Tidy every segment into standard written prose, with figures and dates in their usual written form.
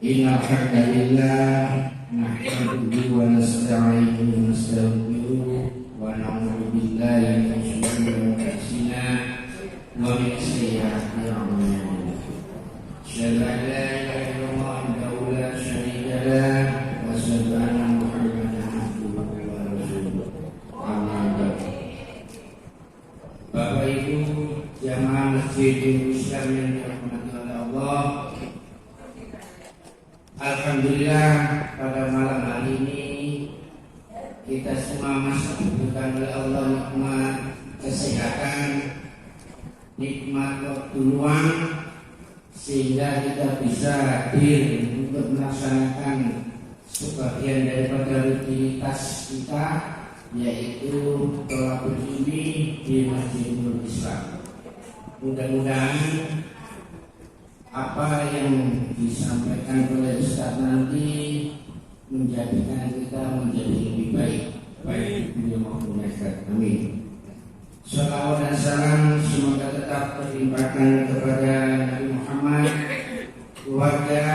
Innal hamdalillah nahmaduhu wa nasta'inuhu wa nastaghfiruh wa na'udzu billahi min shururi anfusina wa min sayyi'ati a'malina. Asyhadu an la ilaha illallah wahdahu la syarika lah wa asyhadu anna Muhammadan abduhu wa rasuluh. Amma ba'du. Bapak Ibu jamaah Masjidil Islam yang dirahmati oleh Allah, alhamdulillah pada malam hari ini kita semua masih diberikan oleh Allah nikmat kesehatan, nikmat waktu luang, sehingga kita bisa hadir untuk melaksanakan sebagian daripada rutinitas kita, yaitu thalabul ilmi di Masjidil Islam. Mudah-mudahan apa yang disampaikan oleh Ustaz nanti menjadikan kita menjadi lebih baik dunia maupun akhirat. Amin. Salawat dan salam semoga tetap terlimpahkan kepada Nabi Muhammad, keluarga,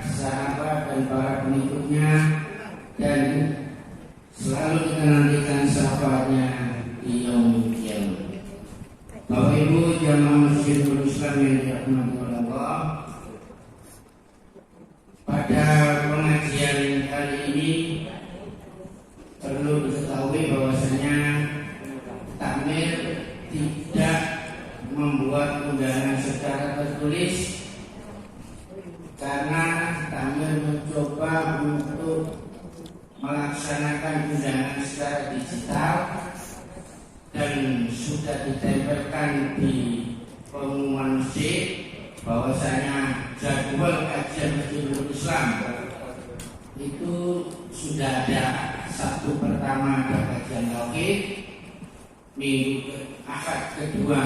sahabat dan para pengikutnya, dan selalu kita nantikan syafaatnya di yaumul qiyamah. Bapak Ibu jamaah Masjidil Islam yang dirahmati oleh Allah, pada pengajian kali ini perlu diketahui bahwasanya takmir tidak membuat undangan secara tertulis, karena takmir mencoba untuk melaksanakan undangan secara digital dan sudah ditempelkan di pengumuman masjid bahwasanya jadwal kajian Masjidil Islam itu sudah ada. Sabtu pertama ada kajian tauhid, minggu Ahad kedua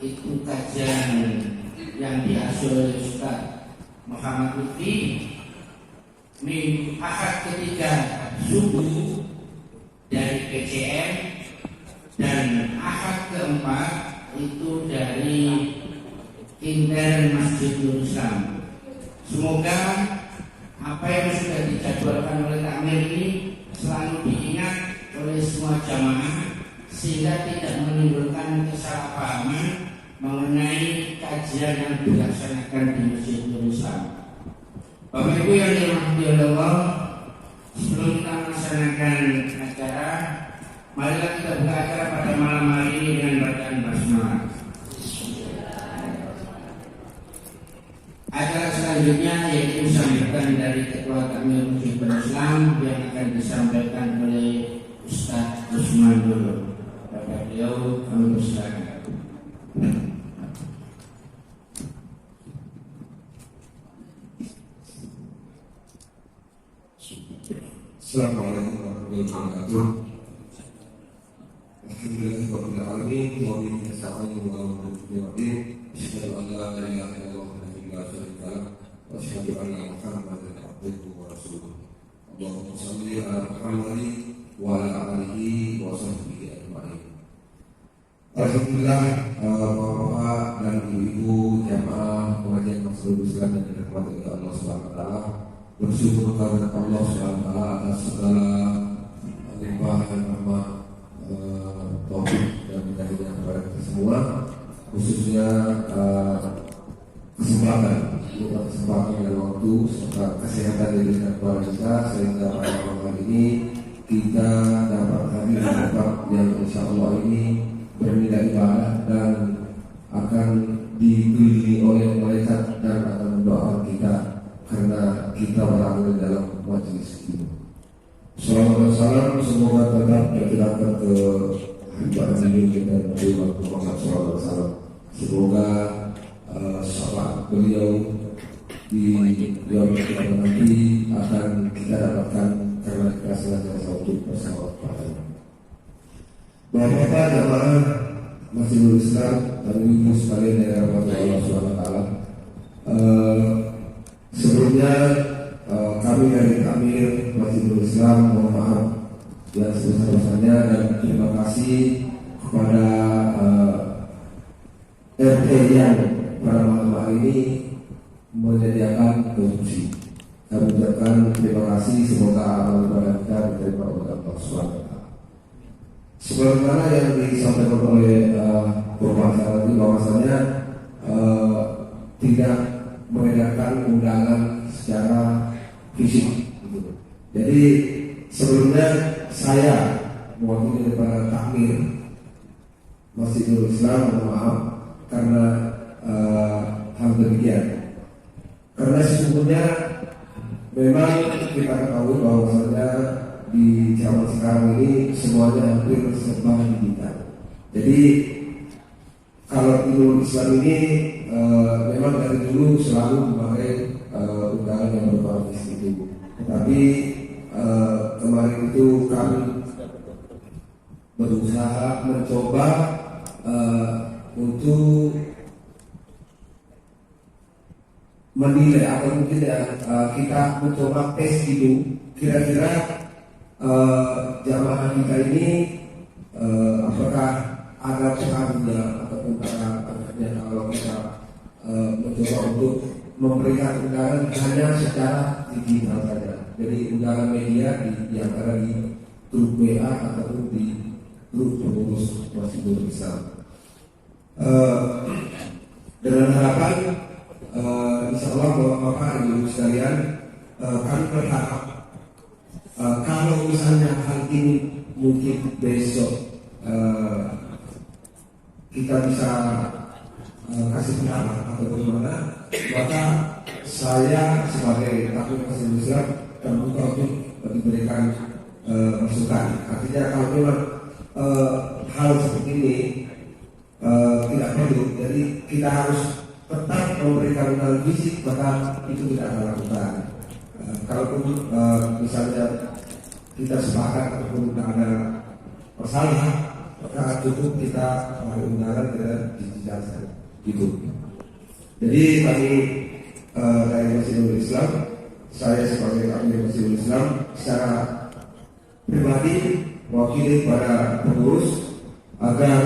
itu kajian yang diasuh oleh Ustaz Muhammad Lutfi, minggu Ahad ketiga subuh dari PCM, dan Ahad keempat itu dari Intel Masjidil Islam. Semoga apa yang sudah dijadwalkan oleh takmir ini selalu diingat oleh semua jamaah, sehingga tidak menimbulkan kesalahpahaman mengenai kajian yang dilaksanakan di Masjidil Islam. Bapak Ibu yang dirahmati Allah, sebelum kita melaksanakan acara, marilah kita buka acara pada malam hari ini dengan bacaan basmalah. Acara selanjutnya yaitu sambutan dari Ketua Takmir Masjidil Islam yang akan disampaikan oleh Ustaz Usman dulu. Bapak beliau kami persilakan. Assalamualaikum warahmatullahi wabarakatuh. Alhamdulillahirabbil alamin wa bihi nasta'inu wa nastaghfiruh. Asyhadu an la ilaha illallah wa asyhadu anna Muhammadan abduhu wa rasuluh. Allahumma shalli ala Muhammadin wa ala alihi wa sahbihi ajma'in. Alhamdulillah, Bapak dan Ibu jamaah pengajian Masjidil Islam yang dirahmati oleh Allah Subhanahu wa taala, bersyukur kepada Allah Subhanahu wa taala atas segala limpahan rahmat, taufik dan hidayah kepada kita semua, khususnya kesempatan dan waktu serta kesehatan yang diberikan kepada kita, sehingga pada malam hari ini kita dapat hadir di tempat yang insya Allah ini bernilai ibadah dan akan dikelilingi oleh malaikat dan akan mendoakan kita karena kita berada dalam majelis ini. Shalawat dan salam semoga tetap tercurahkan ke hamba Nabi kita Nabi Muhammad SAW. Semoga syafaat beliau di yaumul qiyamah nanti akan kita dapatkan karena kita senantiasa untuk bersalawat padanya. Bapak-bapak jamaah Masjidil Islam dan ibu sekalian yang dirahmati Allah Subhanahu wa taala, sebelumnya kami dari Takmir Masjidil Islam mohon maaf yang sebesar-besarnya dan terima kasih kepada RT yang pada malam hari ini menyediakan konsumsi. Kami ucapkan terima kasih, semoga amal ibadah kita diterima oleh Allah SWT. Sebagaimana yang disampaikan oleh pembahasan tadi, bahwasanya tidak mengedarkan undangan secara fisik. Gitu. Jadi sebelumnya saya mewakili daripada takmir Masjidul Islam, mohon maaf karena hal demikian. Karena sesungguhnya memang kita ketahui bahwasanya di zaman sekarang ini semuanya hampir serba digital. Jadi kalau Idul Islam ini memang dari dulu selalu memakai undangan yang berupa fisik itu. Tetapi kemarin itu kami berusaha mencoba untuk menilai atau mungkin kita mencoba tes dulu kira-kira jamaah kita ini apakah ada pengaruhnya ataupun ada kalau kita mencoba untuk memberikan undangan hanya secara digital saja. Jadi undangan media di antara di grup WA ataupun di grup pengurus Masjidul Islam. Dengan harapan insya Allah Bapak Ibu sekalian, kami berharap kalau misalnya hal ini mungkin besok kita bisa kasih pendapat atau bagaimana, maka saya sebagai takmir Masjidul Islam terbuka untuk diberikan masukan. Artinya kalau memang hal seperti ini tidak perlu, jadi kita harus tetap memberikan undangan fisik, maka itu tidak akan lakukan. Kalaupun misalnya kita sepakat ataupun ada masalah, maka cukup kita undangan ke digital gitu. Jadi kami dari Masjidul Islam, saya sebagai takmir Masjidul Islam secara pribadi mewakili para pengurus agar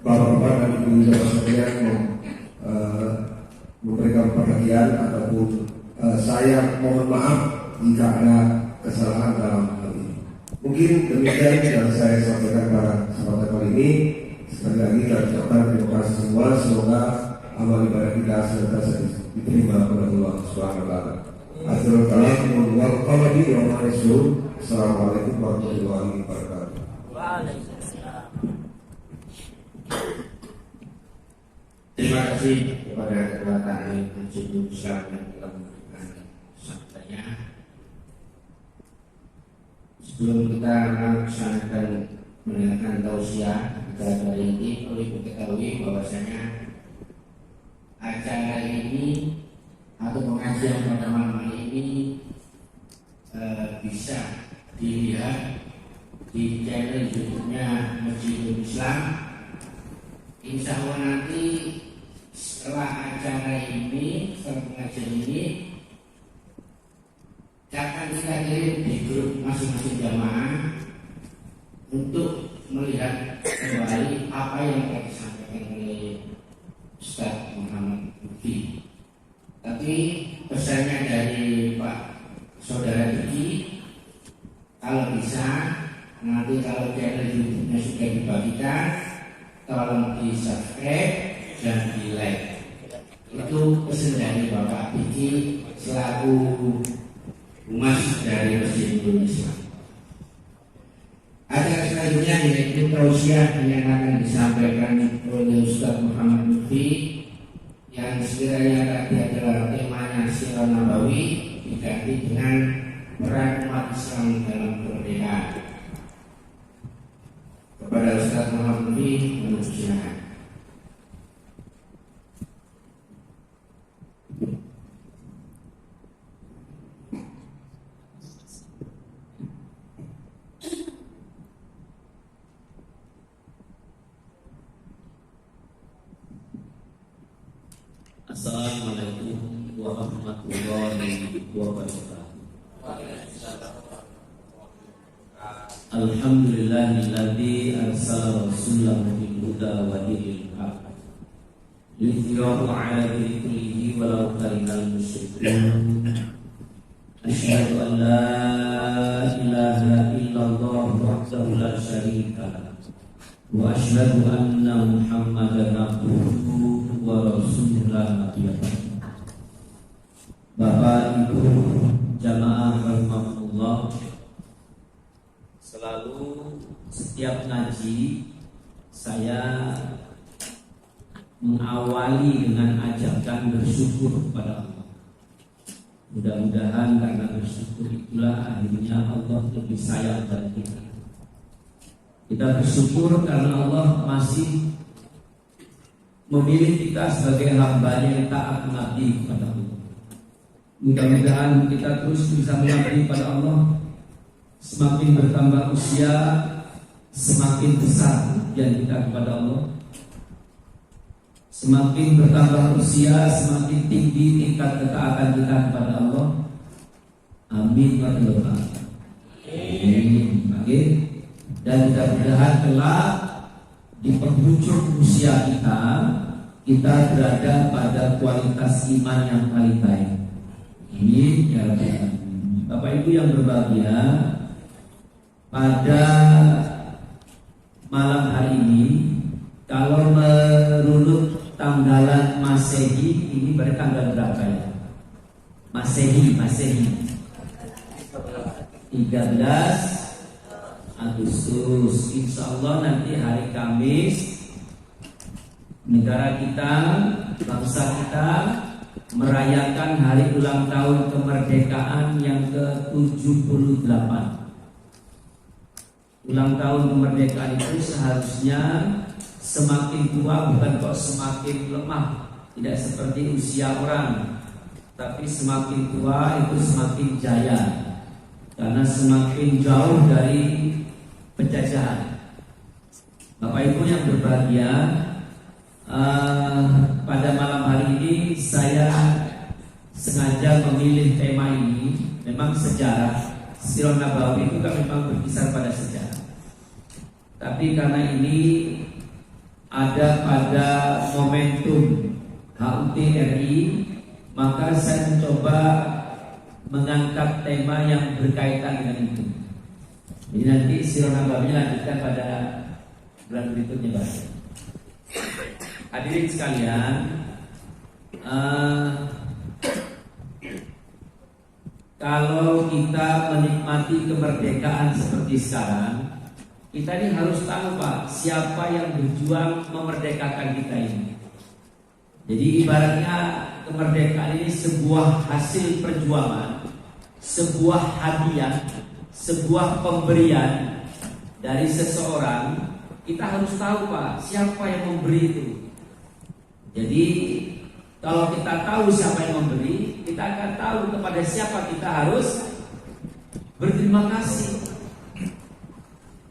bapak-bapak dan ibu-ibu sekalian memberikan perhatian ataupun saya mohon maaf jika ada kesalahan dalam hal ini. Mungkin demikian yang saya sampaikan pada kesempatan kali ini. Sekali lagi kami ucapkan terima kasih semua. Semoga amal ibadah kita senantiasa diterima oleh Allah Subhanahu wa taala. Assalamualaikum warahmatullahi wabarakatuh. Terima kasih kepada Ketua Takmir Masjidul Islam yang telah memberikan sambutannya. Sebelum kita melaksanakan mendengarkan tausiah acara kali ini, perlu diketahui bahwasanya acara ini atau pengajian pada malam ini bisa dilihat di channel YouTube-nya Masjidul Islam. Insya Allah nanti setelah acara ini, setelah pengajian ini, akan kita kirim di grup masing-masing jamaah untuk melihat kembali apa yang telah disampaikan oleh Ustaz Muhammad Lutfi. Tapi pesannya dari Pak Saudara Diki, kalau bisa nanti kalau channel YouTube-nya sudah dibagikan, tolong di subscribe dan di like. Itu pesan dari Bapak Diki selaku humas dari Masjidul Islam. Acara selanjutnya yaitu tausiah yang akan disampaikan oleh Ustaz Muhammad Lutfi, yang sekiranya tadi adalah temanya Sirah Nabawi diganti dengan peran umat Islam dalam kemerdekaan. Kepada Ustaz Muhammad Lutfi, silakan. Assalamualaikum warahmatullahi wabarakatuh. Alhamdulillahilladzi arsala rasulahu bil huda wa dinil haq liyudhhirahu 'ala dini kullihi walau karihal musyrikun. Asyhadu an la ilaha illallah wahdahu la syarika lah. Wa asyhadu anna Muhammadan abduhu wa rasuluhu la nabiyya ba'dahu. Bapak Ibu jamaah rahimahullah, selalu setiap ngaji saya mengawali dengan ajakan bersyukur kepada Allah. Mudah-mudahan karena bersyukur itulah akhirnya Allah lebih sayang pada kita. Kita bersyukur karena Allah masih memilih kita sebagai hamba-Nya yang taat mengabdi kepada Allah. Mudah-mudahan kita terus bisa mengabdi pada Allah. Semakin bertambah usia, semakin besar pujian kita kepada Allah. Semakin bertambah usia, semakin tinggi tingkat ketaatan kita kepada Allah. Amin wa ta'ala. Amin. Oke. Dan mudah-mudahan kelak di penghujung usia kita berada pada kualitas iman yang paling baik. Amin ya rabbal alamin. Bapak Ibu yang berbahagia, pada malam hari ini kalau merunut tanggalan Masehi, ini bertanggal berapa ya? Masehi 13 Agustus. Insya Allah nanti hari Kamis negara kita, bangsa kita merayakan hari ulang tahun kemerdekaan yang ke-78. Ulang tahun kemerdekaan itu seharusnya semakin tua bukan kok semakin lemah, tidak seperti usia orang, tapi semakin tua itu semakin jaya, karena semakin jauh dari penjajahan. Bapak Ibu yang berbahagia, pada malam hari ini saya sengaja memilih tema ini. Memang sejarah Sirah Nabawi itu kan memang berkisar pada sejarah, tapi karena ini ada pada momentum HUT RI, maka saya mencoba mengangkat tema yang berkaitan dengan itu. Jadi nanti Sirah Nabawi lanjutkan pada bulan berikutnya, Pak. Hadirin sekalian, kalau kita menikmati kemerdekaan seperti sekarang, kita ini harus tahu Pak, siapa yang berjuang memerdekakan kita ini. Jadi ibaratnya kemerdekaan ini sebuah hasil perjuangan, sebuah hadiah, sebuah pemberian dari seseorang. Kita harus tahu Pak, siapa yang memberi itu. Jadi kalau kita tahu siapa yang memberi, kita akan tahu kepada siapa kita harus berterima kasih.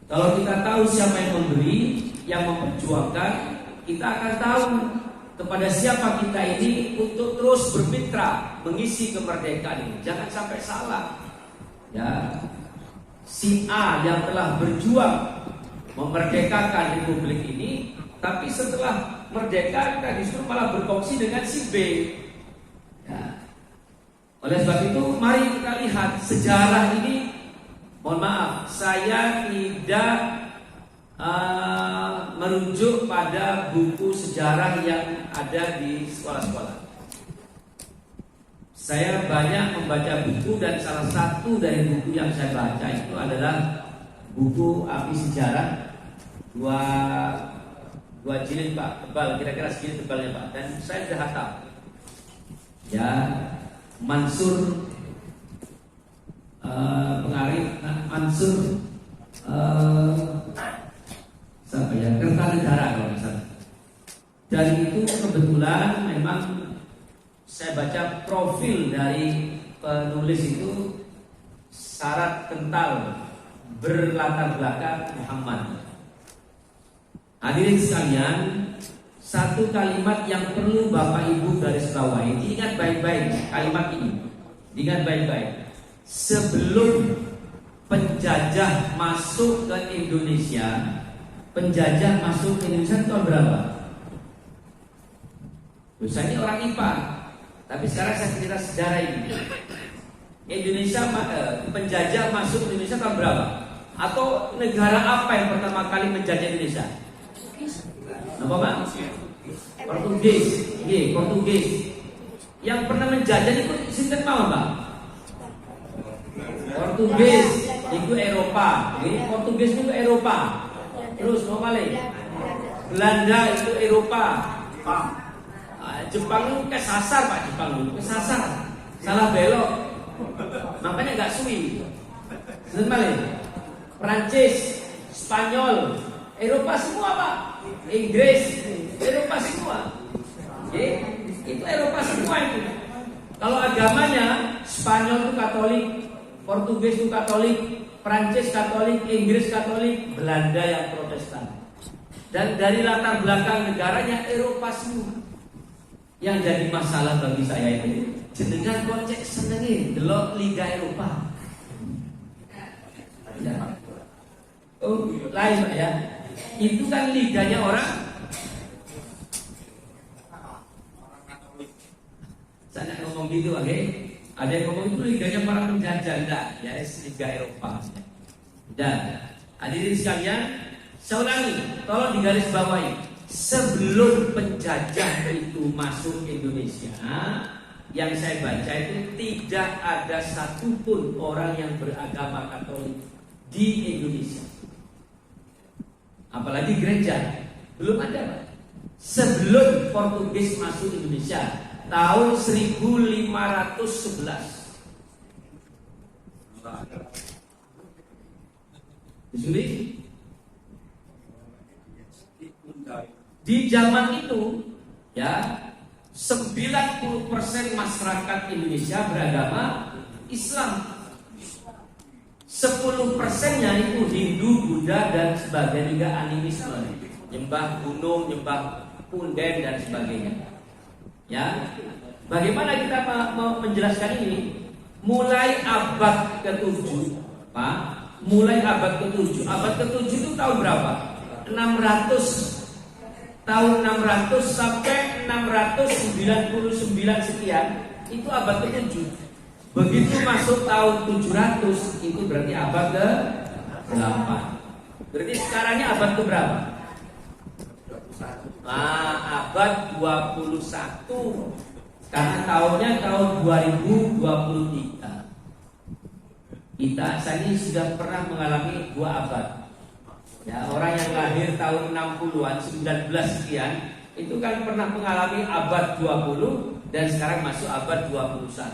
Kalau kita tahu siapa yang memberi, yang memperjuangkan, kita akan tahu kepada siapa kita ini untuk terus bermitra mengisi kemerdekaan ini. Jangan sampai salah. Ya, si A yang telah berjuang memerdekakan republik ini, tapi setelah merdeka kita justru malah berkongsi dengan si B. Ya. Oleh sebab itu, mari kita lihat sejarah ini. Mohon maaf, saya tidak merujuk pada buku sejarah yang ada di sekolah-sekolah. Saya banyak membaca buku, dan salah satu dari buku yang saya baca itu adalah buku Api Sejarah, dua jilid Pak, tebal, kira-kira segini tebalnya Pak, dan saya sudah hafal. Ya, Mansur pengarif Mansur siapa ya, Kertanegara kalau misalnya. Dan itu kebetulan memang saya baca profil dari penulis itu syarat kental berlatar belakang Muhammad. Hadirin sekalian, satu kalimat yang perlu Bapak Ibu garis bawahi, diingat baik-baik kalimat ini, diingat baik-baik. Sebelum penjajah masuk ke Indonesia, penjajah masuk ke Indonesia tahun berapa? Saya ini orang IPA, tapi sekarang saya cerita sejarah ini. penjajah masuk Indonesia tahun berapa? Atau negara apa yang pertama kali menjajah Indonesia? Apa Pak? Portugis. Portugis. Yang pernah menjajah itu sinten mawon Pak? Portugis itu Eropa. Portugis itu Eropa. Terus mau balik. Belanda itu Eropa. Jepang itu kesasar Pak, Jepang itu kesasar. Salah belok. Makanya nggak suwi. Balik. Prancis, Spanyol, Eropa semua Pak. Inggris, Eropa semua. Itu Eropa semua itu. Kalau agamanya Spanyol itu Katolik, Portugis itu Katolik, Prancis Katolik, Inggris Katolik, Belanda yang Protestan. Dan dari latar belakang negaranya Eropa semua. Yang jadi masalah bagi saya itu jenengan kok cek senengin delok Liga Eropa. Ya. Oh, lain Pak ya. Itu kan liganya orang. Saya nggak ngomong gitu, oke? Ada yang ngomong itu liganya para penjajah, enggak? Ya, Liga Eropa. Dan hadirin sekalian, saya ulangi, tolong digaris bawahi. Sebelum penjajah itu masuk Indonesia, yang saya baca itu tidak ada satupun orang yang beragama Katolik di Indonesia. Apalagi gereja, belum ada Pak. Sebelum Portugis masuk Indonesia tahun 1511. Di zaman itu ya 90% masyarakat Indonesia beragama Islam. 10%-nya itu Hindu, Buddha dan sebagainya, juga animisme, nyembah gunung, nyembah punden dan sebagainya. Ya, bagaimana kita mau menjelaskan ini? Mulai abad ke-7, Pak. Mulai abad ke-7. Abad ke-7 itu tahun berapa? 600. Tahun 600 sampai 699 sekian, itu abad ke-7. Begitu masuk tahun 700, itu berarti abad ke-8. Berarti sekarangnya abad ke berapa? Abad 21. Karena tahunnya tahun 2023. Saya ini sudah pernah mengalami 2 abad. Ya, orang yang lahir tahun 60-an, 19 sekian, itu kan pernah mengalami abad 20 dan sekarang masuk abad 21.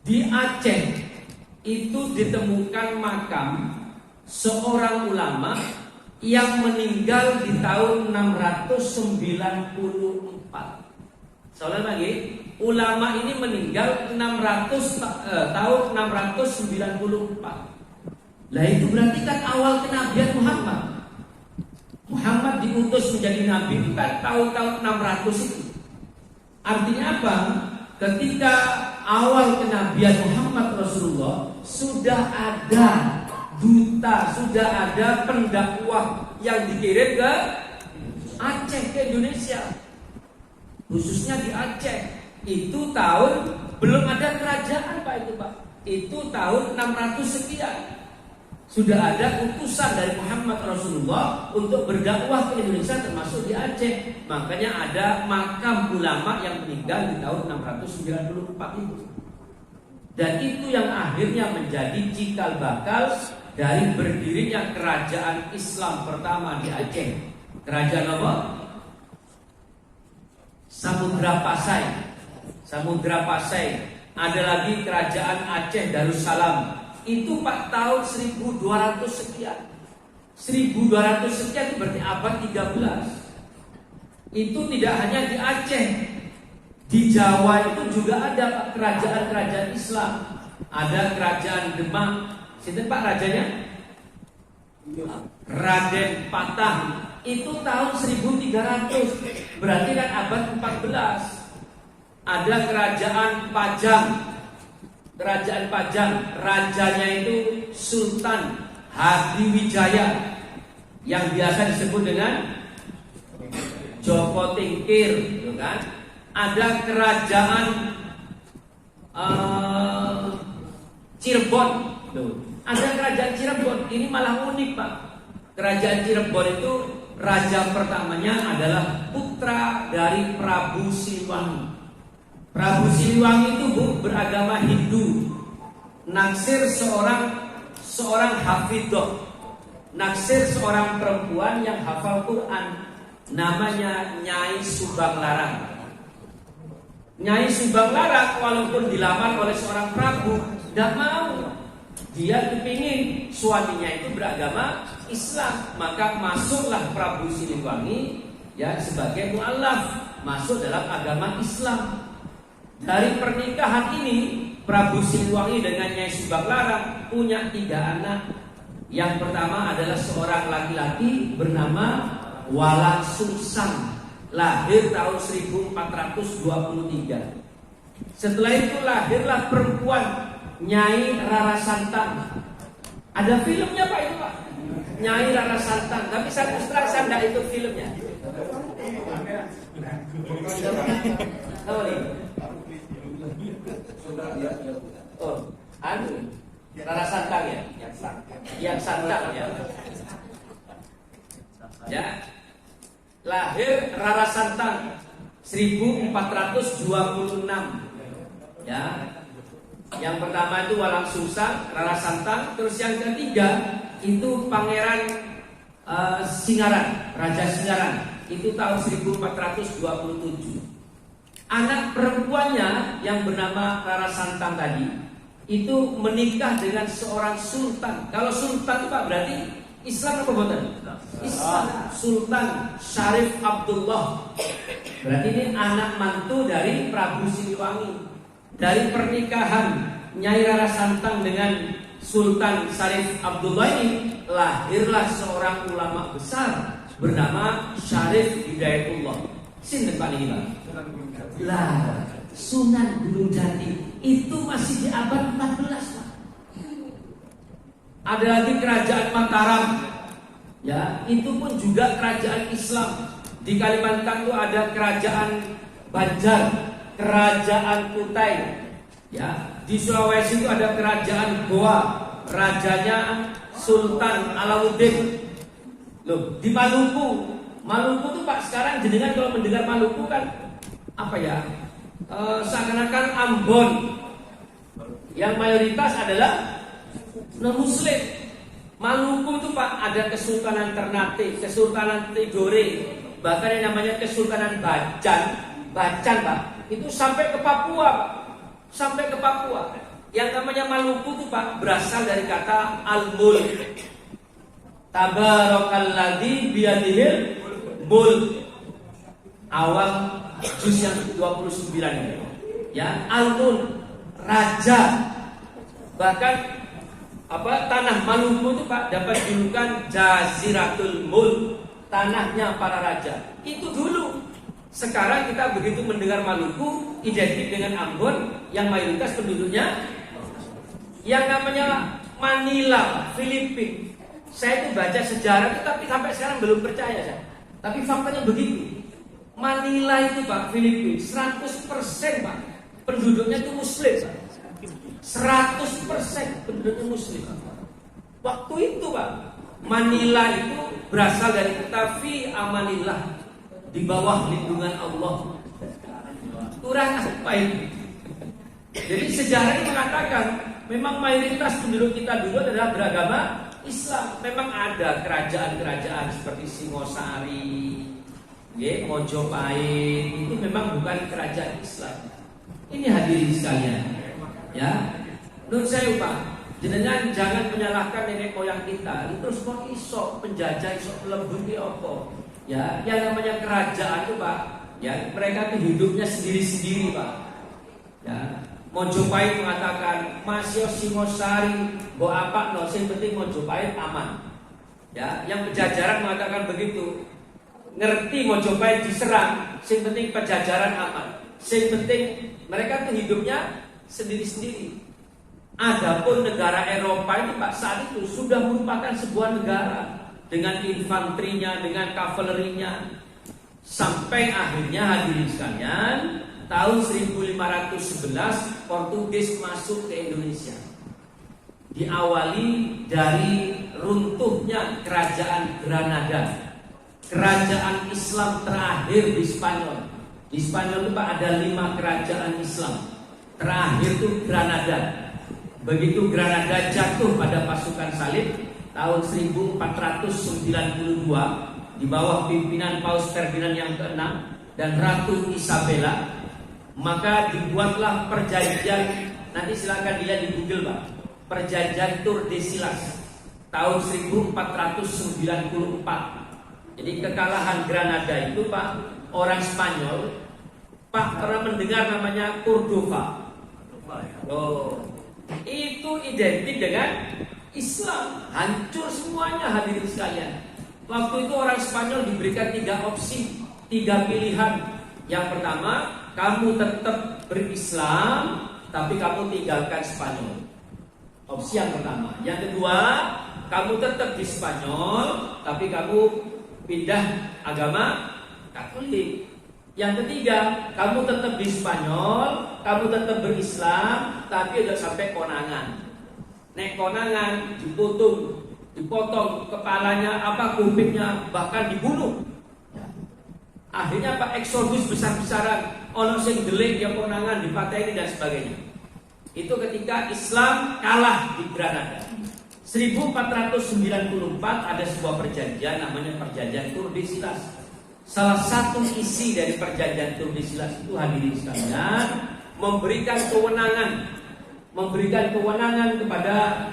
Di Aceh itu ditemukan makam seorang ulama yang meninggal di tahun 694. Soalnya lagi, ulama ini meninggal tahun 694. Lah itu berarti kan awal kenabian Muhammad. Muhammad diutus menjadi nabi itu kan tahun-tahun 600 itu. Artinya apa? Ketika awal kenabian Muhammad Rasulullah, sudah ada duta, sudah ada pendakwah yang dikirim ke Aceh, ke Indonesia. Khususnya di Aceh. Itu tahun belum ada kerajaan Pak itu Pak. Itu tahun 600 sekian. Sudah ada utusan dari Muhammad Rasulullah untuk berdakwah ke Indonesia termasuk di Aceh. Makanya ada makam ulama yang meninggal di tahun 694 itu. Dan itu yang akhirnya menjadi cikal bakal dari berdirinya kerajaan Islam pertama di Aceh. Kerajaan apa? Samudra Pasai. Samudra Pasai. Ada lagi kerajaan Aceh Darussalam. Itu Pak tahun 1200 sekian. 1200 sekian itu berarti abad 13. Itu tidak hanya di Aceh. Di Jawa itu juga ada Pak kerajaan-kerajaan Islam. Ada kerajaan Demak. Sinten Pak rajanya? Raden Patah. Itu tahun 1300. Berarti kan abad 14. Ada kerajaan Pajang. Kerajaan Pajang, rajanya itu Sultan Hadiwijaya yang biasa disebut dengan Joko Tingkir, gitu kan? Ada kerajaan Cirebon. Loh, ada kerajaan Cirebon. Ini malah unik, Pak. Kerajaan Cirebon itu raja pertamanya adalah putra dari Prabu Siliwangi. Prabu Siliwangi itu beragama Hindu. Naksir seorang hafidhoh. Naksir seorang perempuan yang hafal Quran. Namanya Nyai Subang Larang. Nyai Subang Larang walaupun dilamar oleh seorang prabu, tidak mau. Dia kepingin suaminya itu beragama Islam. Maka masuklah Prabu Siliwangi ya sebagai mu'alaf, masuk dalam agama Islam. Dari pernikahan ini Prabu Siliwangi dengan Nyai Subang Larang punya 3 anak. Yang pertama adalah seorang laki-laki bernama Walang Sungsang, lahir tahun 1423. Setelah itu lahirlah perempuan Nyai Rara Santang. Ada filmnya Pak itu Pak, Nyai Rara Santang. Tapi saya terus terang saya tidak itu filmnya. Tahu nih? Oh, Rara Santang ya, yang Santang ya. Ya, lahir Rara Santang 1426. Ya, yang pertama itu Walang Sungsang, Rara Santang. Terus yang ketiga itu Pangeran Singaran, Raja Singaran. Itu tahun 1427. Anak perempuannya yang bernama Rara Santang tadi itu menikah dengan seorang sultan. Kalau sultan Pak berarti Islam apa bukan? Islam. Sultan Syarif Abdullah. Berarti ini anak mantu dari Prabu Siliwangi. Dari pernikahan Nyai Rara Santang dengan Sultan Syarif Abdullah ini lahirlah seorang ulama besar bernama Syarif Hidayatullah. Sinten Pak niki Pak? Lah, Sunan Gunung Jati itu masih di abad 14 Pak. Ada lagi kerajaan Mataram. Ya, itu pun juga kerajaan Islam. Di Kalimantan itu ada kerajaan Banjar, kerajaan Kutai. Ya, di Sulawesi itu ada kerajaan Goa, rajanya Sultan Alauddin. Loh, di Maluku tuh Pak sekarang jenengan kalau mendengar Maluku kan apa ya? Seakan-akan Ambon yang mayoritas adalah non-muslim. Maluku itu Pak ada Kesultanan Ternate, Kesultanan Tidore, bahkan yang namanya Kesultanan Bacan Pak, itu sampai ke Papua Pak. Sampai ke Papua. Yang namanya Maluku itu Pak berasal dari kata al-mulk. Tabarakalladzi biyadihil mulk. Awal juz yang 29 ya, al-mulk, raja. Bahkan tanah Maluku itu Pak dapat julukan Jaziratul Mulk, tanahnya para raja. Itu dulu. Sekarang kita begitu mendengar Maluku identik dengan Ambon yang mayoritas penduduknya yang namanya Manila, Filipina. Saya itu baca sejarah itu tapi sampai sekarang belum percaya saya. Tapi faktanya begitu. Manila itu Pak, Filipina 100% Pak penduduknya itu muslim Pak. 100% penduduknya muslim. Waktu itu Pak, Manila itu berasal dari kata fi amanillah, di bawah lindungan Allah. Kurang apa ini? Jadi sejarah ini mengatakan memang mayoritas penduduk kita dulu adalah beragama Islam. Memang ada kerajaan-kerajaan seperti Singosari, Mojopahit, itu memang bukan kerajaan Islam. Ini hadirin sekalian. Ya, menurut saya Pak, jangan menyalahkan nenek moyang kita. Terus kok iso penjajah iso melebur di opo? Ya, yang namanya kerajaan itu Pak, ya mereka itu hidupnya sendiri-sendiri Pak. Ya, Mojopahit mengatakan Masyo Singosari, bo apa no, sing penting Mojopahit aman. Ya, yang Pejajaran mengatakan begitu. Ngerti Mojopahit diserang, sing penting Pejajaran aman. Sing penting mereka itu hidupnya sendiri-sendiri. Adapun negara Eropa ini Pak saat itu sudah merupakan sebuah negara dengan infanterinya, dengan kavalerinya, sampai akhirnya hadirin sekalian tahun 1511 Portugis masuk ke Indonesia. diawali dari runtuhnya kerajaan Granada, kerajaan Islam terakhir di Spanyol. Di Spanyol itu Pak ada 5 kerajaan Islam. Terakhir itu Granada. Begitu Granada jatuh pada pasukan salib tahun 1492 di bawah pimpinan Paus Ferdinand yang ke-6 dan Ratu Isabella, maka dibuatlah perjanjian. Nanti silakan dilihat di Google Pak. Perjanjian Tordesillas tahun 1494. Jadi kekalahan Granada itu Pak, orang Spanyol, Pak pernah mendengar namanya Cordova. Oh, itu identik dengan Islam. Hancur semuanya hadirin sekalian. Waktu itu orang Spanyol diberikan 3 opsi, 3 pilihan. Yang pertama, kamu tetap berislam, tapi kamu tinggalkan Spanyol. Opsi yang pertama. Yang kedua, kamu tetap di Spanyol, tapi kamu pindah agama Katolik. Yang ketiga, kamu tetap di Spanyol, kamu tetap berislam, tapi udah sampai konangan. Nek konangan dipotong kepalanya, kupingnya, bahkan dibunuh. Akhirnya Pak eksodus besar-besaran, ono sing delik yang konangan dipateni dan sebagainya. Itu ketika Islam kalah di Granada. 1494 ada sebuah perjanjian namanya Perjanjian Tordesillas. Salah satu isi dari Perjanjian Tordesillas itu hadirin sekalian memberikan kewenangan kepada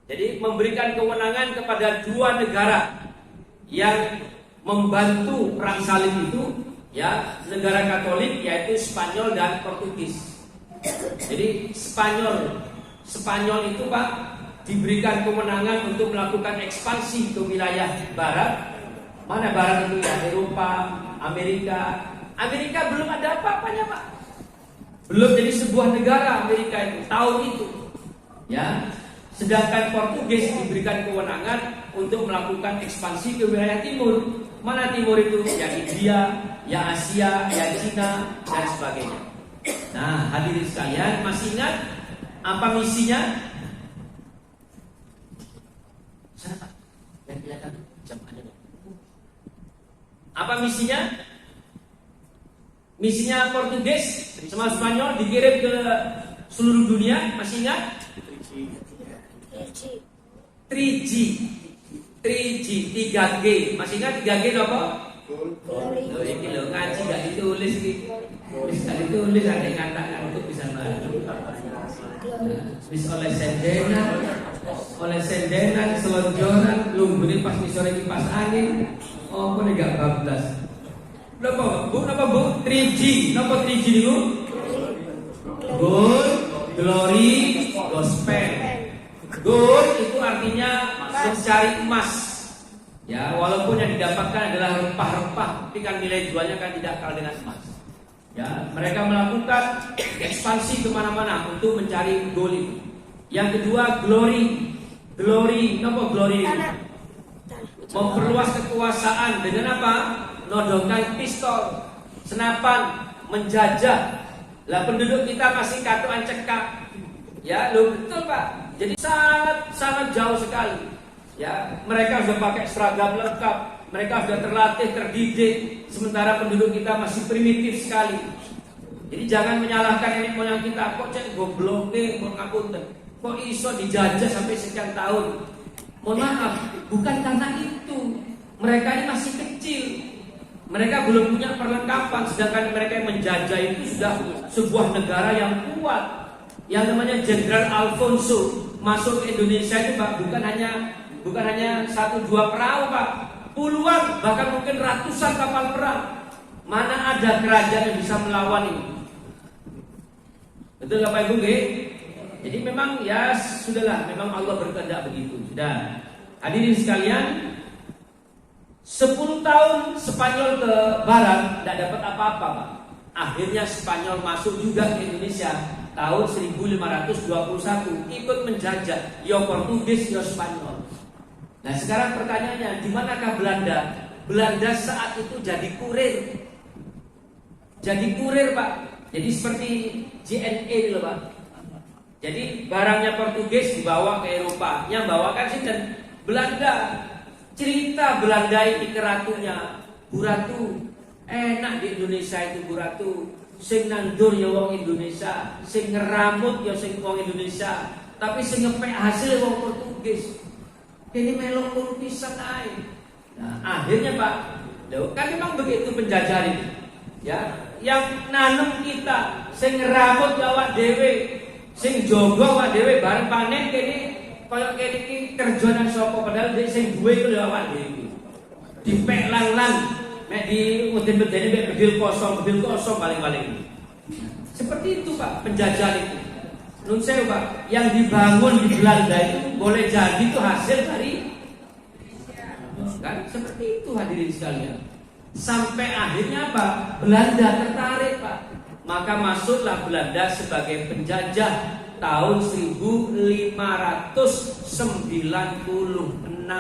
jadi memberikan kewenangan kepada 2 negara yang membantu perang salib itu, ya, negara Katolik yaitu Spanyol dan Portugis. Jadi Spanyol itu Pak diberikan kewenangan untuk melakukan ekspansi ke wilayah barat. Mana barat itu ya? Eropa, Amerika. Amerika belum ada apa-apanya Pak. Belum jadi sebuah negara Amerika itu tahun itu. Ya. Sedangkan Portugis diberikan kewenangan untuk melakukan ekspansi ke wilayah timur. Mana timur itu? Ya India, ya Asia, ya Cina, dan sebagainya. Nah, hadirin sekalian, masih ingat apa misinya? Sana Pak, kelihatan jam ada. Apa misinya? Misinya Portugis sama Spanyol dikirim ke seluruh dunia, masih ingat? 3G, masih ingat 3G apa? Ini lo ngaji gak ditulis nih, gak ditulis ada yang katakan untuk bisa bantu. Bisa oleh sendenan, selonjoran, lumburin pas sore kipas angin, oh pun gak bablas. Napa bu? 3G, napa 3G dulu? Good, glory, gospel. Good itu artinya mencari emas. Ya, walaupun yang didapatkan adalah rempah-rempah, tapi kan nilai jualnya kan tidak kalah dengan emas. Ya, mereka melakukan ekspansi kemana-mana untuk mencari gold itu. Yang kedua, glory. Apa glory itu? Memperluas kekuasaan dengan apa? Nodongkan pistol, senapan, menjajah. Lah penduduk kita masih katuan cekak. Ya, lo betul Pak. Jadi sangat jauh sekali. Ya, mereka sudah pakai seragam lengkap, mereka sudah terlatih, terdidik, sementara penduduk kita masih primitif sekali. Jadi jangan menyalahkan nenek moyang kita, kok cek goblok mau ngapunten, kok iso dijajah sampai sekian tahun. Mohon maaf, bukan karena itu. Mereka ini masih kecil, mereka belum punya perlengkapan, sedangkan mereka yang menjajah itu sudah sebuah negara yang kuat. Yang namanya Jenderal Alfonso masuk ke Indonesia itu Pak, bukan hanya 1-2 perahu Pak, puluhan bahkan mungkin ratusan kapal perang. Mana ada kerajaan yang bisa melawan ini? Betul nggak Pak Ibu? Jadi memang ya sudahlah, memang Allah berkehendak begitu. Sudah. Hadirin sekalian, 10 tahun Spanyol ke barat tidak dapat apa-apa Pak. Akhirnya Spanyol masuk juga ke Indonesia tahun 1521, ikut menjajah yo Portugis yo Spanyol. Nah sekarang pertanyaannya, di manakah Belanda? Belanda saat itu jadi kurir. Jadi kurir Pak. Jadi seperti JNE loh Pak. Jadi barangnya Portugis dibawa ke Eropa, yang bawakan sih dan Belanda. Cerita Belanda ini ke ratunya, Bu Ratu, enak di Indonesia itu Bu Ratu. Sing nandur ya wong Indonesia, sing ngeramut ya sing wong Indonesia, tapi sing ngepek hasil wong Portugis. Ini melok pun pisan ae. Nah, akhirnya Pak, kan memang begitu penjajah ini. Ya, yang nanem kita, sing ngeramut ya awak dhewe, sing jogo awak dhewe bareng panen kene koyo kene iki kerjane sapa padahal dhek sing duwe iku ya awak dhewe. Dipek lang-lang. Nek di meden-medeni mek bedil kosong paling-paling. Seperti itu Pak, penjajahan itu. Nun sewu Pak, yang dibangun di Belanda itu boleh jadi itu hasil dari kan seperti itu hadirin sekalian. Sampai akhirnya apa? Belanda tertarik Pak. Maka masuklah Belanda sebagai penjajah tahun 1596.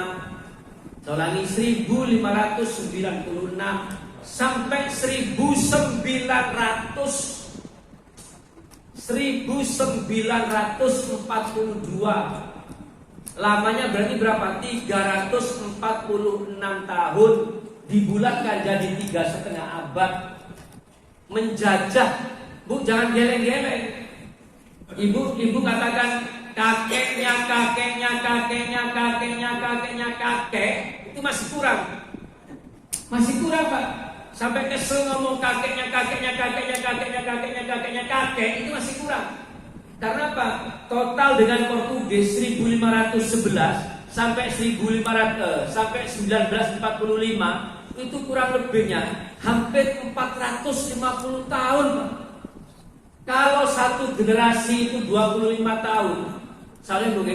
Ulangi 1596 sampai 1942. Lamanya berarti berapa? 346 tahun, dibulatkan jadi 3,5 abad menjajah. Bu jangan geleng-geleng. Ibu katakan kakek itu masih kurang Pak. Sampai kesel ngomong kakek itu masih kurang. Karena apa? Total dengan Portugis 1511 sampai 1945 itu kurang lebihnya hampir 450 tahun Pak. Kalau satu generasi itu 25 tahun,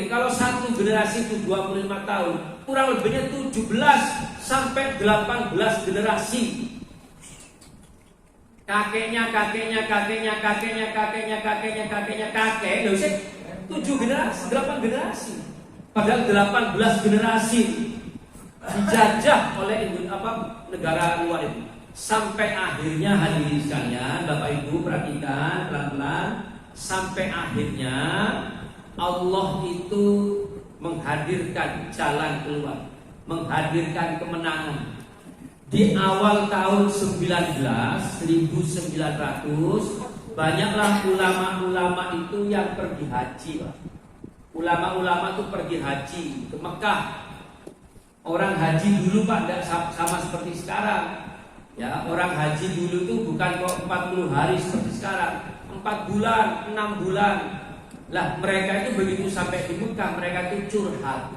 kalau satu generasi itu 25 tahun, kurang lebihnya 17 sampai 18 generasi. Kakek, 7 generasi, 8 generasi. Padahal 18 generasi dijajah oleh negara luar itu. Sampai akhirnya hadirin sekalian, Bapak Ibu perhatikan pelan-pelan. Sampai akhirnya Allah itu menghadirkan jalan keluar, menghadirkan kemenangan. Di awal tahun 1900, banyaklah ulama-ulama itu yang pergi haji Pak. Ulama-ulama itu pergi haji ke Mekah. Orang haji dulu Pak tidak sama seperti sekarang. Ya, orang haji dulu itu bukan kok 40 hari seperti sekarang, 4 bulan, 6 bulan. Lah mereka itu begitu sampai di Mekah, mereka itu curhat,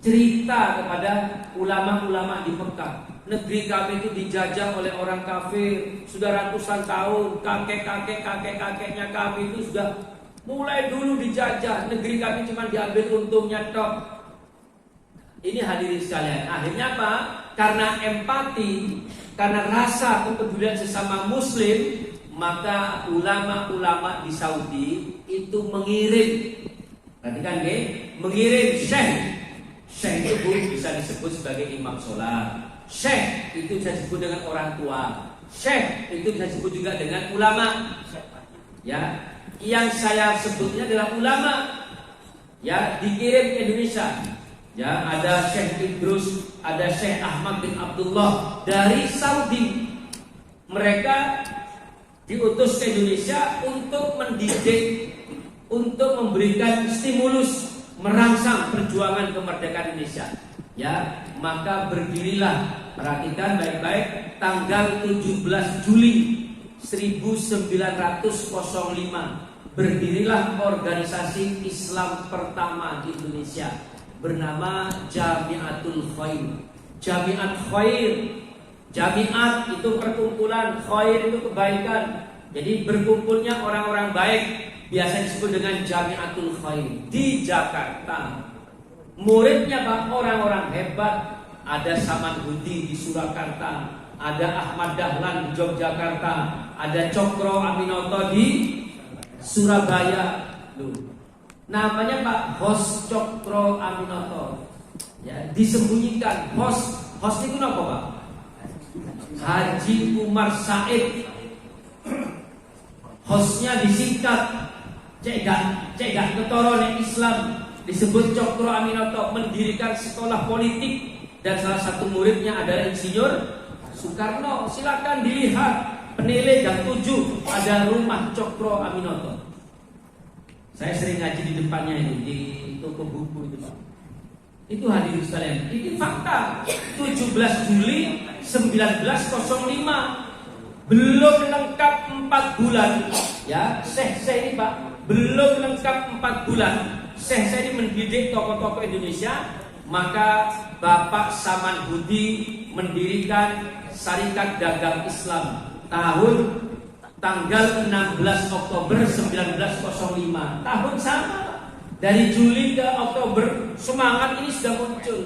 cerita kepada ulama-ulama di Mekah. Negeri kami itu dijajah oleh orang kafir sudah ratusan tahun. Kakek-kakeknya kami itu sudah mulai dulu dijajah. Negeri kami cuma diambil untungnya tok. Ini hadirin sekalian. Akhirnya apa? Karena empati, karena rasa kepedulian sesama muslim, maka ulama-ulama di Saudi itu mengirim, perhatikan mengirim syekh. Syekh itu bisa disebut sebagai imam sholat. Syekh itu bisa disebut dengan orang tua. Syekh itu bisa disebut juga dengan ulama. Ya, yang saya sebutnya adalah ulama. Ya, dikirim ke Indonesia. Ya, ada Syekh Idrus, ada Syekh Ahmad bin Abdullah dari Saudi. Mereka diutus ke Indonesia untuk mendidik, untuk memberikan stimulus, merangsang perjuangan kemerdekaan Indonesia. Ya, maka berdirilah, perhatikan baik-baik, tanggal 17 Juli 1905 berdirilah organisasi Islam pertama di Indonesia bernama Jamiatul Khair. Jamiat Khair, jamiat itu perkumpulan, khair itu kebaikan. Jadi berkumpulnya orang-orang baik, biasa disebut dengan Jamiatul Khair di Jakarta. Muridnya orang-orang hebat. Ada Saman Hudi di Surakarta, ada Ahmad Dahlan di Yogyakarta, ada Cokro Aminoto di Surabaya. Namanya Pak Hos Cokro Aminoto. Ya, disembunyikan. Host itu apa, Pak? Haji Umar Said. Hostnya disingkat. Cek gak ketoro nek Islam disebut Cokro Aminoto, mendirikan sekolah politik dan salah satu muridnya adalah Insinyur Soekarno. Silakan dilihat penilai gang 7 ada rumah Cokro Aminoto. Saya sering ngaji di depannya itu di toko buku itu, Pak. Itu hadirin sekalian, ini fakta. 17 Juli 1905, belum lengkap 4 bulan ya, Syekh saya ini, Pak, belum lengkap 4 bulan Syekh saya ini mendidik tokoh-tokoh Indonesia. Maka Bapak Saman Budi mendirikan Syarikat Dagang Islam tanggal 16 Oktober 1905. Tahun sama, dari Juli ke Oktober, semangat ini sudah muncul.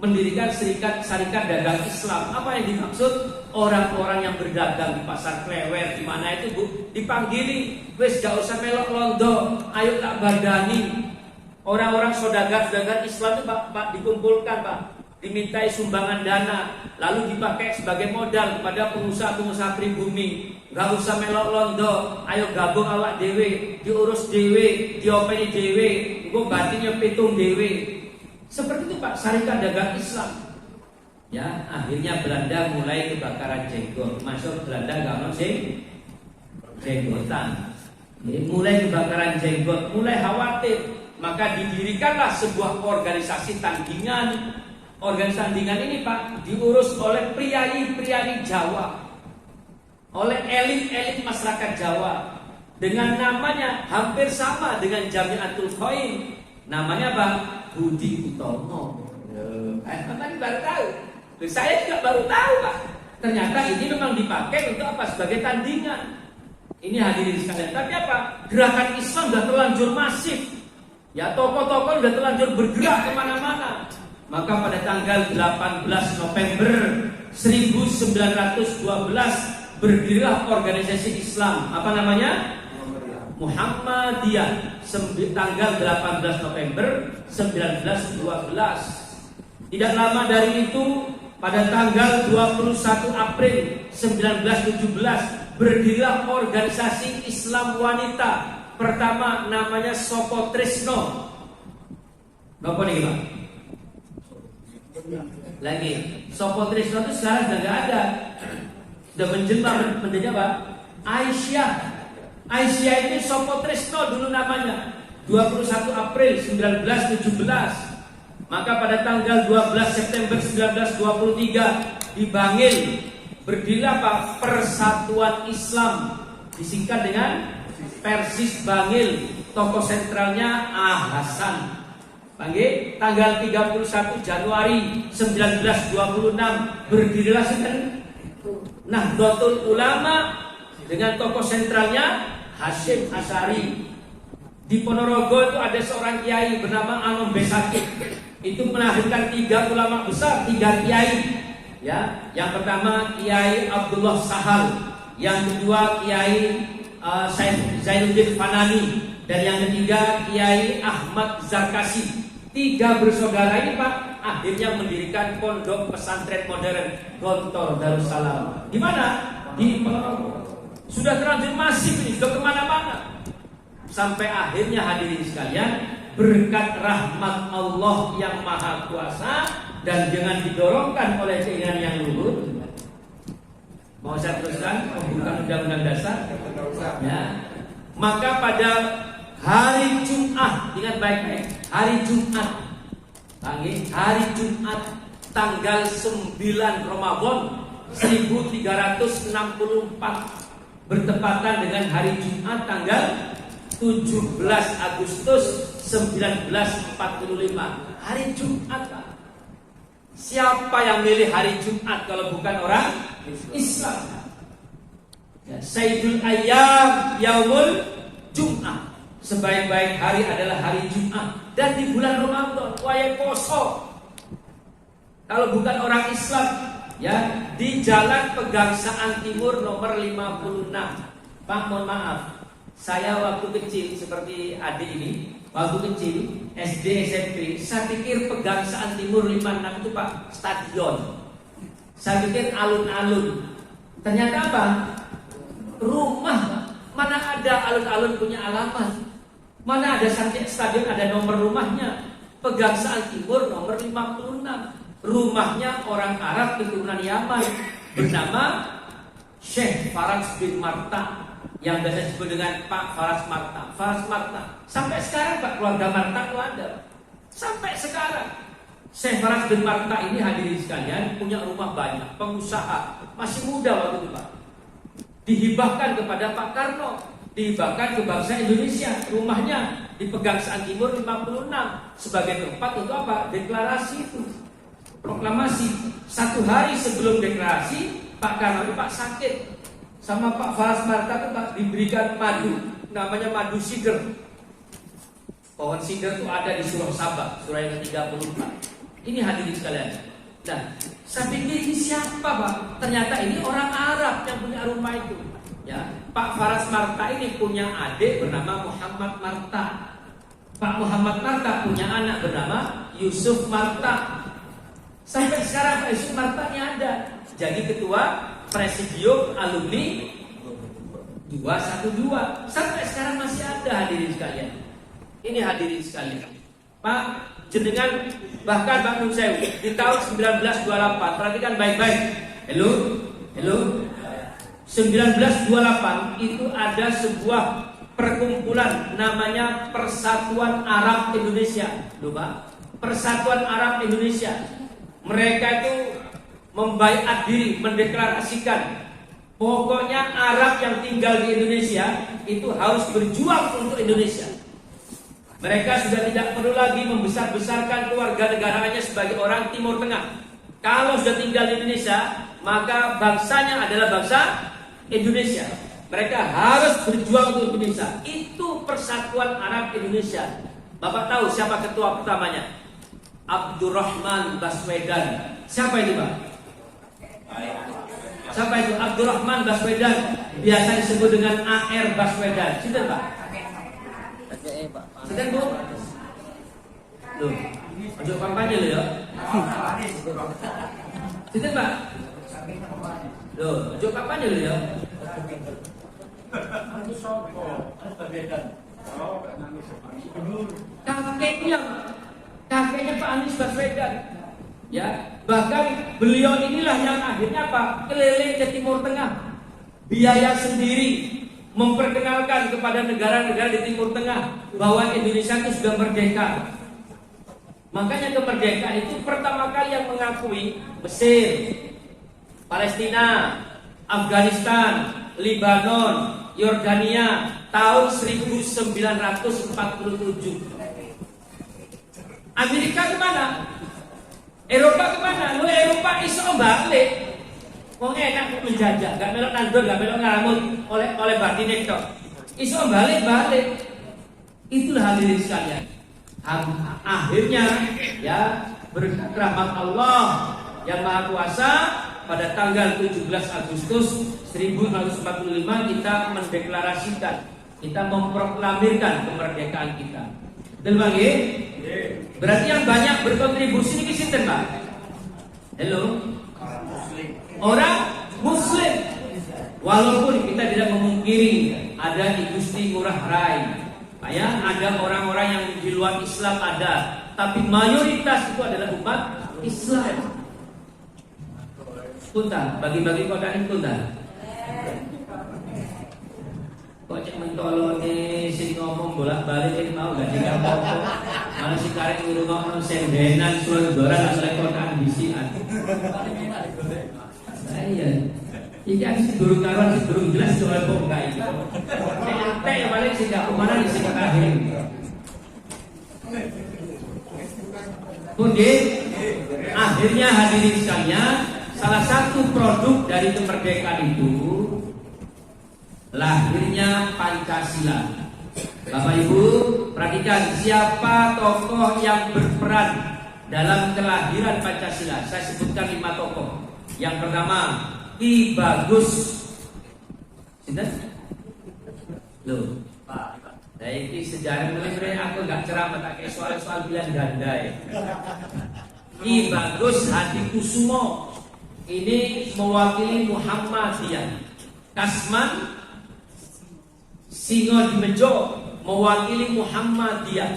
Mendirikan Syarikat Dagang Islam. Apa yang dimaksud? Orang-orang yang berdagang di pasar Klewer, di mana itu, Bu, dipanggili, wes gak usah melok londo, ayo tak badani. Orang-orang saudagar Islam itu, Pak, dikumpulkan, Pak, dimintai sumbangan dana, lalu dipakai sebagai modal kepada pengusaha-pengusaha pribumi. Gak usah melok londo, ayo gabung awak dewe, diurus dewe, diopeni dewe, engko batinnya pitung dewe. Seperti itu, Pak, Syarikat Dagang Islam. Ya, akhirnya Belanda mulai kebakaran jenggot. Masuk Belanda gak ono sing jenggotan. Mulai kebakaran jenggot, mulai khawatir. Maka didirikanlah sebuah organisasi tandingan. Organisasi tandingan ini, Pak, diurus oleh priai-priai Jawa, oleh elit-elit masyarakat Jawa, dengan namanya hampir sama dengan Jamiatul Khoim. Namanya, Pak, Budi Utomo. Tadi baru tahu. Saya juga baru tahu, Pak. Ternyata ini memang dipakai untuk apa? Sebagai tandingan. Ini hadirin sekalian. Tapi apa? Gerakan Islam sudah terlanjur masif. Ya, tokoh-tokoh sudah terlanjur bergerak kemana-mana. Maka pada tanggal 18 November 1912 berdirilah organisasi Islam. Apa namanya? Muhammadiyah. Tanggal 18 November 1912. Tidak lama dari itu, pada tanggal 21 April 1917 berdirilah organisasi Islam wanita. Pertama namanya Sopo Trisno. Bapak nih, Pak. Lagi Sopo Trisno itu sekarang sudah nggak ada. Sudah menjelma menjadi apa? Aisyah ini Sopo Trisno dulu namanya. 21 April 1917. Maka pada tanggal 12 September 1923 di Bangil berdirilah apa? Persatuan Islam, disingkat dengan Persis Bangil. Tokoh sentralnya Hasan. Panggil tanggal 31 Januari 1926 berdirilah Nahdlatul Ulama dengan tokoh sentralnya Hasyim Asy'ari. Di Ponorogo itu ada seorang kiai bernama Anom Besakit. Itu melahirkan 3 ulama besar, 3 kiai. Ya, yang pertama Kiai Abdullah Sahal, yang kedua Kiai Zainuddin Fanani, dan yang ketiga Kiai Ahmad Zarkasi. 3 bersaudara ini, Pak, akhirnya mendirikan pondok pesantren modern Gontor Darussalam. Di mana? Di Ponorogo. Sudah terlanjur masif ini, sudah kemana-mana. Sampai akhirnya hadirin sekalian, berkat rahmat Allah yang Maha Kuasa dan jangan didorongkan oleh keinginan yang luhur. Mau saya teruskan pembukaan Undang-Undang Dasar? Ya. Maka pada hari Jumat, ingat baik-baik, hari Jumat, hari Jumat tanggal 9 Ramadan 1364 bertepatan dengan hari Jumat tanggal 17 Agustus 1945. Hari Jumat, Pak. Siapa yang milih hari Jumat kalau bukan orang Islam? Ya, Sayyidul Ayyam Yaumul Jum'ah. Sebaik-baik hari adalah hari Jumat. Dan di bulan Ramadan wayah poso. Kalau bukan orang Islam, ya, di Jalan Pegangsaan Timur nomor 56. Pak, mohon maaf, saya waktu kecil seperti adik ini Waktu kecil, SD, SMP, saya pikir Pegangsaan Timur 56 itu Pak, stadion. Saya pikir alun-alun. Ternyata apa? Rumah. Mana ada alun-alun punya alamat? Mana ada stadion ada nomor rumahnya? Pegangsaan Timur nomor 56. Rumahnya orang Arab keturunan Yaman bernama Syekh Faras bin Marta, yang biasa disebut dengan Pak Faras Marta. Faras Marta. Sampai sekarang Pak, keluarga Marta itu ada. Sampai sekarang. Syekh Faras bin Marta ini hadirin sekalian punya rumah banyak, pengusaha, masih muda waktu itu Pak. Dihibahkan kepada Pak Karno, dihibahkan ke bangsa Indonesia. Rumahnya di Pegangsaan Timur 56 sebagai tempat untuk apa? Deklarasi itu. Proklamasi. 1 hari sebelum deklarasi, Pak Karno itu Pak sakit. Sama Pak Faras Marta itu Pak diberikan madu, namanya madu siger. Pohon siger itu ada di surah Sabah, surah yang ke-34. Ini hadirin sekalian. Nah, saya pikir ini siapa Pak? Ternyata ini orang Arab yang punya rumah itu. Ya, Pak Faras Marta ini punya adik bernama Muhammad Marta. Pak Muhammad Marta punya anak bernama Yusuf Marta. Sampai sekarang Pak Yusuf Marta ini ada. Jadi ketua Presidium Alumni 212. Sampai sekarang masih ada hadirin sekalian. Ini hadirin sekalian. Pak, jenengan bahkan Pak Nun Sewu di tahun 1928, perhatikan baik-baik. Halo. 1928 itu ada sebuah perkumpulan namanya Persatuan Arab Indonesia. Lupa? Persatuan Arab Indonesia. Mereka itu membaiat diri, mendeklarasikan pokoknya Arab yang tinggal di Indonesia itu harus berjuang untuk Indonesia. Mereka sudah tidak perlu lagi membesar-besarkan keluarga negaranya sebagai orang Timur Tengah. Kalau sudah tinggal di Indonesia, maka bangsanya adalah bangsa Indonesia. Mereka harus berjuang untuk Indonesia. Itu Persatuan Arab Indonesia. Bapak tahu siapa ketua pertamanya? Abdurrahman Baswedan. Siapa itu Pak? Siapa itu? Abdurrahman Baswedan. Biasa disebut dengan AR Baswedan. Sudah Pak? Sudah Bu? Loh, ojo kampanye loh ya. Sudah Pak? Loh, ojo kampanye loh ya. Kakeknya Pak Anies Baswedan. Ya, bahkan beliau inilah yang akhirnya apa? Keliling ke Timur Tengah, biaya sendiri, memperkenalkan kepada negara-negara di Timur Tengah bahwa Indonesia itu sudah merdeka. Makanya kemerdekaan itu pertama kali yang mengakui Mesir, Palestina, Afghanistan, Lebanon, Yordania tahun 1947. Amerika kemana? Eropa kemana? Lu Eropa iso balik. Wong enak menjajah, gak melok nandur, gak melok ngaramut oleh Bardinek tok. Iso balik. Itulah hadirin sekalian. Akhirnya ya berkat rahmat Allah yang Maha Kuasa pada tanggal 17 Agustus 1945 kita mendeklarasikan, kita memproklamirkan kemerdekaan kita. Betul Bang? Berarti yang banyak berkontribusi ini sinten Pak? Halo. Orang Muslim. Walaupun kita tidak memungkiri ada di Gusti Ngurah Rai, ya, ada orang-orang yang di luar Islam ada, tapi mayoritas itu adalah umat Islam. Punten, bagi-bagi kotak ini punten. Kok cek mentolone sing ngomong bolak-balik ini mau gak jika apa-apa. Mana si karek ngurungokno sendenan surat barang asal kotak bisian. Iya. Iki asih durung karuan sing durung jelas oleh kok enggak iki. Nek ya paling sing gak kemana di sing akhir. Kemudian akhirnya hadirin sekalian, salah satu produk dari kemerdekaan itu lahirnya Pancasila. Bapak Ibu, perhatikan siapa tokoh yang berperan dalam kelahiran Pancasila. Saya sebutkan 5 tokoh. Yang pertama, Ki Bagus. Sinten? Loh, Nah ini sejarah mulai aku nggak ceramah tak kayak soal-soal pilihan ganda ya. Ki Bagus Hadi Kusumo ini mewakili Muhammadiyah. Kasman Singo Dimejo mewakili Muhammadiyah.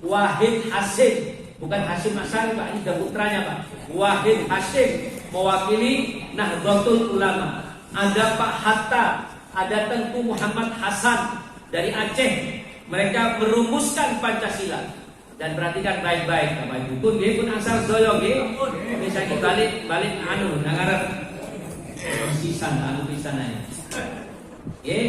Wahid Hasim, bukan Hasim Asyari Pak, ini udah putranya Pak. Wahid Hasim mewakili Nahdlatul Ulama. Ada Pak Hatta, ada Tengku Muhammad Hasan dari Aceh. Mereka merumuskan Pancasila. Dan perhatikan baik-baik Bapak Ibu. Pun nggih pun asal doyo nggih. Bisa balik nangarep pisan aja. Nggih,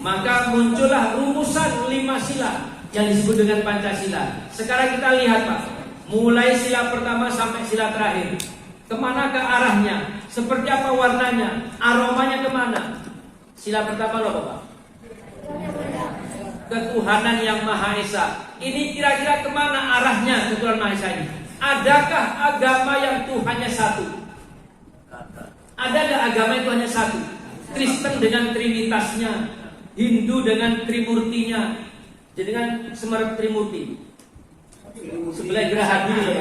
maka muncullah rumusan 5 sila yang disebut dengan Pancasila. Sekarang kita lihat Pak, mulai sila pertama sampai sila terakhir. Kemanakah arahnya? Seperti apa warnanya? Aromanya kemana? Sila pertama loh Bapak. Ketuhanan yang Maha Esa. Ini kira-kira kemana arahnya ketuhanan Maha Esa ini? Adakah agama yang Tuhannya satu? Ada nggak agama yang Tuhannya satu? Kristen dengan trinitasnya, Hindu dengan trimurtinya, dengan semerep trimurti. Sebelah geraha dulu.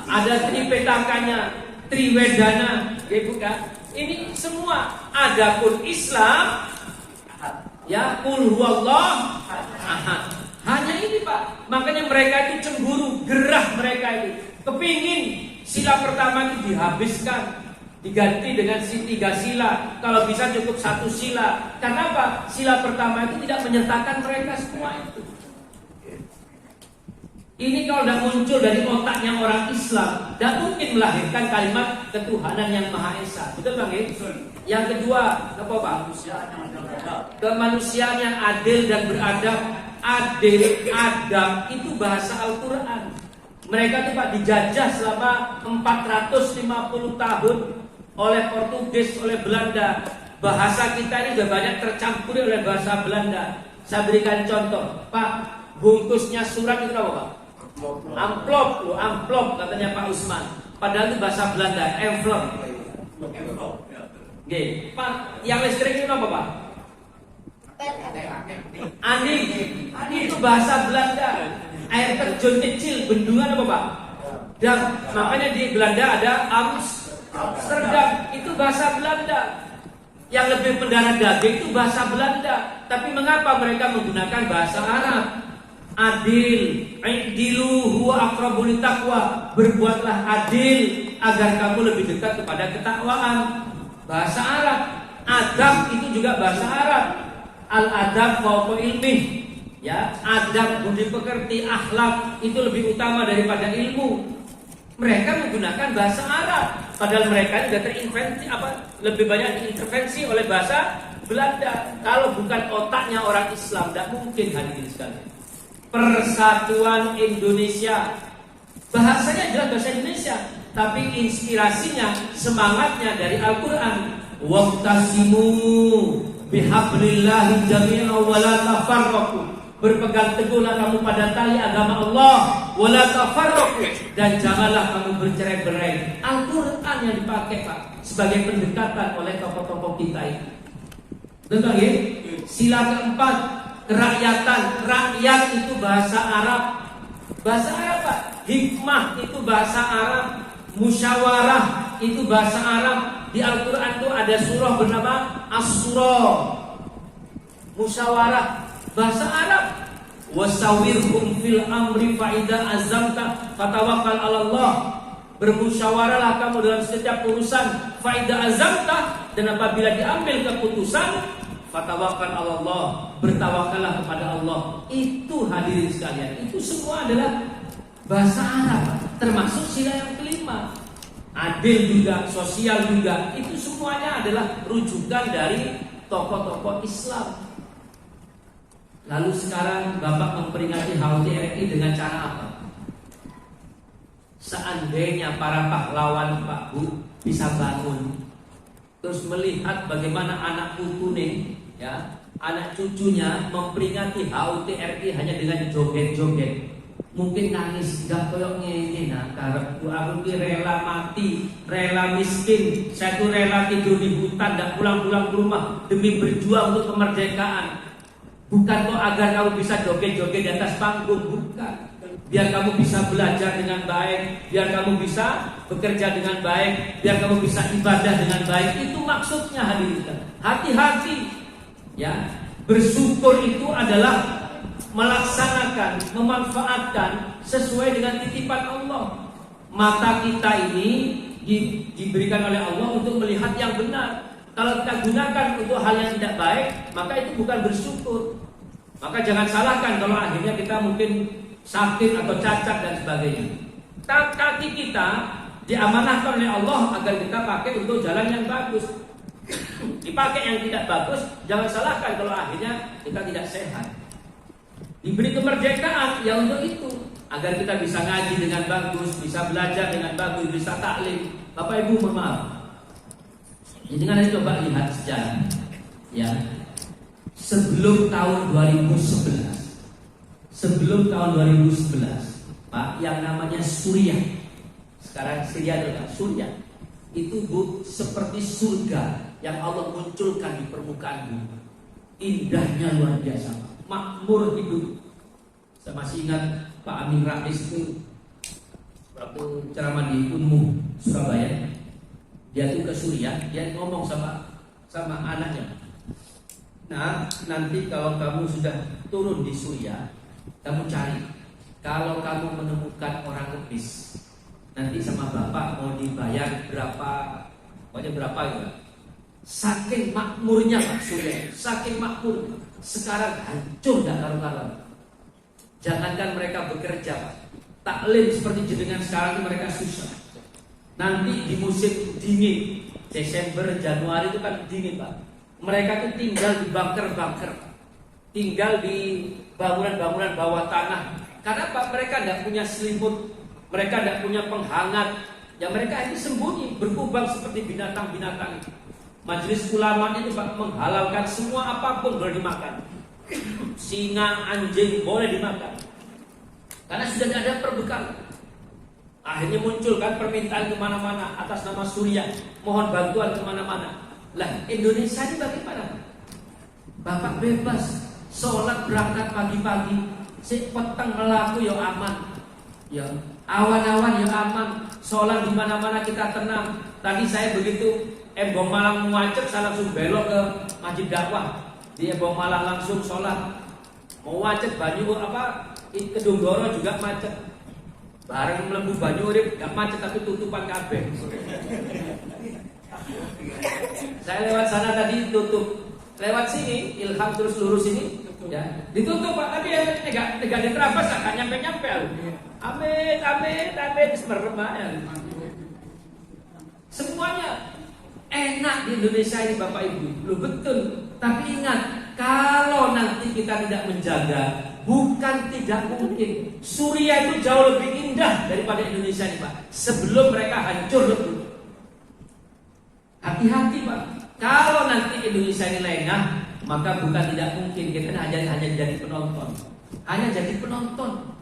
Ada tripetakannya, triwedana, ya bukan? Ini semua. Adapun Islam, ya qul huwallah ahad. Hanya ini Pak. Makanya mereka itu cemburu, gerah mereka itu kepingin sila pertama itu dihabiskan, diganti dengan 3 sila. Kalau bisa cukup 1 sila. Karena apa? Sila pertama itu tidak menyertakan mereka semua itu. Ini kalau tidak muncul dari otaknya orang Islam, tidak mungkin melahirkan kalimat ketuhanan yang Maha Esa. Betul Bang? Yang kedua, apa Pak? Kemanusiaan yang adil dan beradab. Adil, adab itu bahasa Al-Quran. Mereka itu Pak dijajah selama 450 tahun oleh Portugis, oleh Belanda. Bahasa kita ini sudah banyak tercampur oleh bahasa Belanda. Saya berikan contoh, Pak, bungkusnya surat itu apa Pak? Amplop, amplop katanya Pak Usman. Padahal itu bahasa Belanda, envelope. Oke, Pak, yang listrik itu apa Pak? Aning, itu bahasa Belanda. Air terjun kecil, bendungan apa Pak? Dan makanya di Belanda ada Amsterdam, itu bahasa Belanda. Yang lebih mendarah daging itu bahasa Belanda. Tapi mengapa mereka menggunakan bahasa Arab? Adil, i'dilu huwa aqrabu littaqwa. Berbuatlah adil agar kamu lebih dekat kepada ketakwaan. Bahasa Arab. Adab itu juga bahasa Arab. Al-adab fawqa ilmi. Ya, adab, budi pekerti, akhlak itu lebih utama daripada ilmu. Mereka menggunakan bahasa Arab, padahal mereka sudah terintervensi lebih banyak diintervensi oleh bahasa Belanda. Kalau bukan otaknya orang Islam, tidak mungkin hadirin sekalian. Persatuan Indonesia, bahasanya jelas bahasa Indonesia, tapi inspirasinya, semangatnya dari Al-Quran. Waqtasimu bihablillahi jami'an wa la tafarraqu. Berpegang teguhlah kamu pada tali agama Allah, wa la tafarraqu, dan janganlah kamu bercerai-berai. Al-Quran yang dipakai Pak sebagai pendekatan oleh tokoh-tokoh kita ini. Betul ya? Sila keempat, kerakyatan. Rakyat itu bahasa Arab. Bahasa Arab Pak. Hikmah itu bahasa Arab. Musyawarah itu bahasa Arab. Di Al-Quran itu ada surah bernama As-Surah. Musyawarah bahasa Arab. Wasawirhum fil amri fa'idha azamta fatawakkal 'ala Allah. Bermusyawarahlah kamu dalam setiap urusan fa'idha azamta, dan apabila diambil keputusan fatawakkal 'ala Allah, bertawakallah kepada Allah. Itu hadirin sekalian, itu semua adalah bahasa Arab, termasuk sila yang kelima. Adil juga, sosial juga, itu semuanya adalah rujukan dari tokoh-tokoh Islam. Lalu sekarang Bapak memperingati HUT RI dengan cara apa? Seandainya para pahlawan Pak Bu bisa bangun, terus melihat bagaimana anak putune, ya, anak cucunya memperingati HUT RI hanya dengan joget-joget. mungkin nangis gak koyok ngene nah karepku aku ki rela mati, rela miskin, saya tuh rela tidur di hutan, gak pulang-pulang ke rumah demi berjuang untuk kemerdekaan. Bukan kok agar kamu bisa joget-joget di atas panggung, bukan. Biar kamu bisa belajar dengan baik, biar kamu bisa bekerja dengan baik, biar kamu bisa ibadah dengan baik. Itu maksudnya hadirin. Hati-hati ya. Bersyukur itu adalah melaksanakan, memanfaatkan sesuai dengan titipan Allah. Mata kita ini diberikan oleh Allah untuk melihat yang benar. Kalau kita gunakan untuk hal yang tidak baik, maka itu bukan bersyukur. Maka jangan salahkan kalau akhirnya kita mungkin sakit atau cacat dan sebagainya. Kaki kita diamanahkan oleh Allah agar kita pakai untuk jalan yang bagus. Dipakai yang tidak bagus, jangan salahkan kalau akhirnya kita tidak sehat. Diberi kemerdekaan ya untuk itu, agar kita bisa ngaji dengan bagus, bisa belajar dengan bagus, bisa taklim. Bapak Ibu mohon maaf. Jadi kan coba lihat sejarah ya. Sebelum tahun 2011, Pak, yang namanya Suriah, sekarang Syria adalah Suriah, itu seperti surga yang Allah munculkan di permukaan bumi. Indahnya luar biasa, makmur hidup. Saya masih ingat Pak Amin Rais itu waktu ceramah di Unmu Surabaya, dia tuh ke Suriah, dia ngomong sama anaknya, nah nanti kalau kamu sudah turun di Suriah, kamu cari, kalau kamu menemukan orang ngebis, nanti sama bapak mau dibayar berapa, pokoknya berapa gitu. Saking makmurnya Pak Surya, saking makmur. Sekarang hancur dan karu-karuan. Jangankan mereka bekerja Pak, taklim seperti jenengan sekarang itu mereka susah. Nanti di musim dingin, Desember, Januari itu kan dingin Pak. Mereka tuh tinggal di bunker-bunker, tinggal di bangunan-bangunan bawah tanah. Karena Pak mereka tidak punya selimut, mereka tidak punya penghangat. Ya mereka ini sembunyi, berkubang seperti binatang-binatang itu. Majelis ulama itu Pak menghalalkan semua apapun boleh dimakan. Singa, anjing boleh dimakan. Karena sudah tidak ada perbekalan. Akhirnya muncul kan permintaan kemana-mana atas nama Suriah, mohon bantuan kemana-mana. Lah Indonesia ini bagaimana? Bapak bebas, sholat berangkat pagi-pagi, si petang melaku ya aman, ya awan-awan ya aman, sholat di mana-mana kita tenang. Tadi saya begitu Embong Malang macet, saya langsung belok ke Masjid Dakwah. Di Embong Malang langsung sholat. Mau macet Banyu Kedunggoro juga macet. Bareng mlebu Banyu Urip gak macet tapi tutupan kabeh. Saya lewat sana tadi tutup. Lewat sini Ilham terus lurus ini ya, ditutup Pak, tapi yang tegak diterabas gak nyampe-nyampe. Amit meremah. Semuanya enak di Indonesia ini Bapak Ibu, belum betul. Tapi ingat, kalau nanti kita tidak menjaga, bukan tidak mungkin Suriah itu jauh lebih indah daripada Indonesia ini Pak. Sebelum mereka hancur lebur. Hati-hati Pak. Kalau nanti Indonesia ini lengah, maka bukan tidak mungkin kita hanya jadi penonton. Hanya jadi penonton.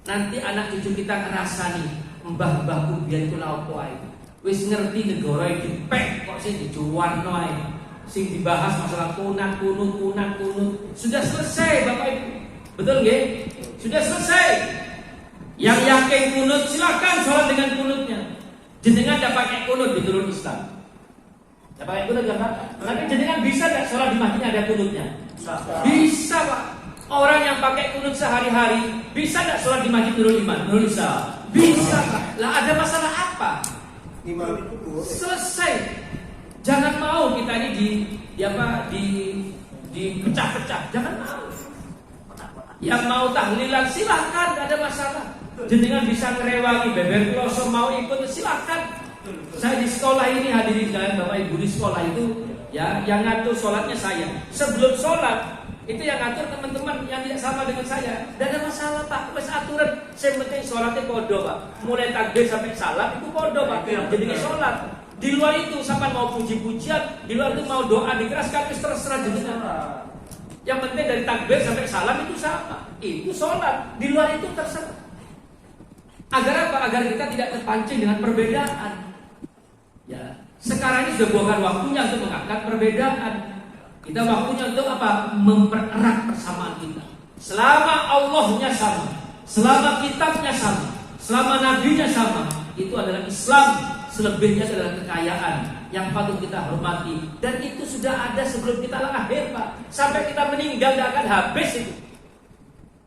Nanti anak cucu kita ngerasani mbah-mbahku biyen ku lha opo ae. Wis ngerti negara iki dipek kok sing dijuwarno ae. Sing dibahas masalah kunut. Sudah selesai Bapak Ibu. Betul nggih? Sudah selesai. Yang yakin kunut silakan sholat dengan kunutnya. Jenengan tidak pakai kunut di turun Islam. Tidak pakai kunut kan Pak? Tapi jenengan bisa tidak sholat di masjid ada kunutnya? Bisa Pak. Orang yang pakai kunut sehari-hari bisa tidak sholat di masjid Nurul Iman? Bisa. Bisa Pak. Lah ada masalah apa? Selesai. Jangan mau kita ini dipecah-pecah. Jangan mau. Yang mau tahlilan silakan, tidak ada masalah. Jenengan bisa ngerewangi beber kloso mau ikut silakan. Saya di sekolah ini hadirin dan Bapak Ibu di sekolah itu ya yang ngatur sholatnya saya. Sebelum sholat itu yang ngatur teman-teman yang tidak sama dengan saya. Tidak ada masalah Pak. Wes aturan. Saya penting sholatnya podo Pak. Mulai takbir sampai salam itu podo Pak. Jadi sholat. Di luar itu sampai mau puji-pujian, di luar itu mau doa dikeraskan terserah jenengan. Yang penting dari takbir sampai salam itu sama. Itu sholat. Di luar itu terserah. Agar apa? Agar kita tidak terpancing dengan perbedaan. Ya, sekarang ini sudah bukan waktunya untuk mengangkat perbedaan. Kita waktunya untuk apa? Mempererat persamaan kita. Selama Allahnya sama, selama kitabnya sama, selama nabinya sama, itu adalah Islam. Selebihnya adalah kekayaan yang patut kita hormati. Dan itu sudah ada sebelum kita lahir, Pak. Sampai kita meninggal tidak akan habis itu.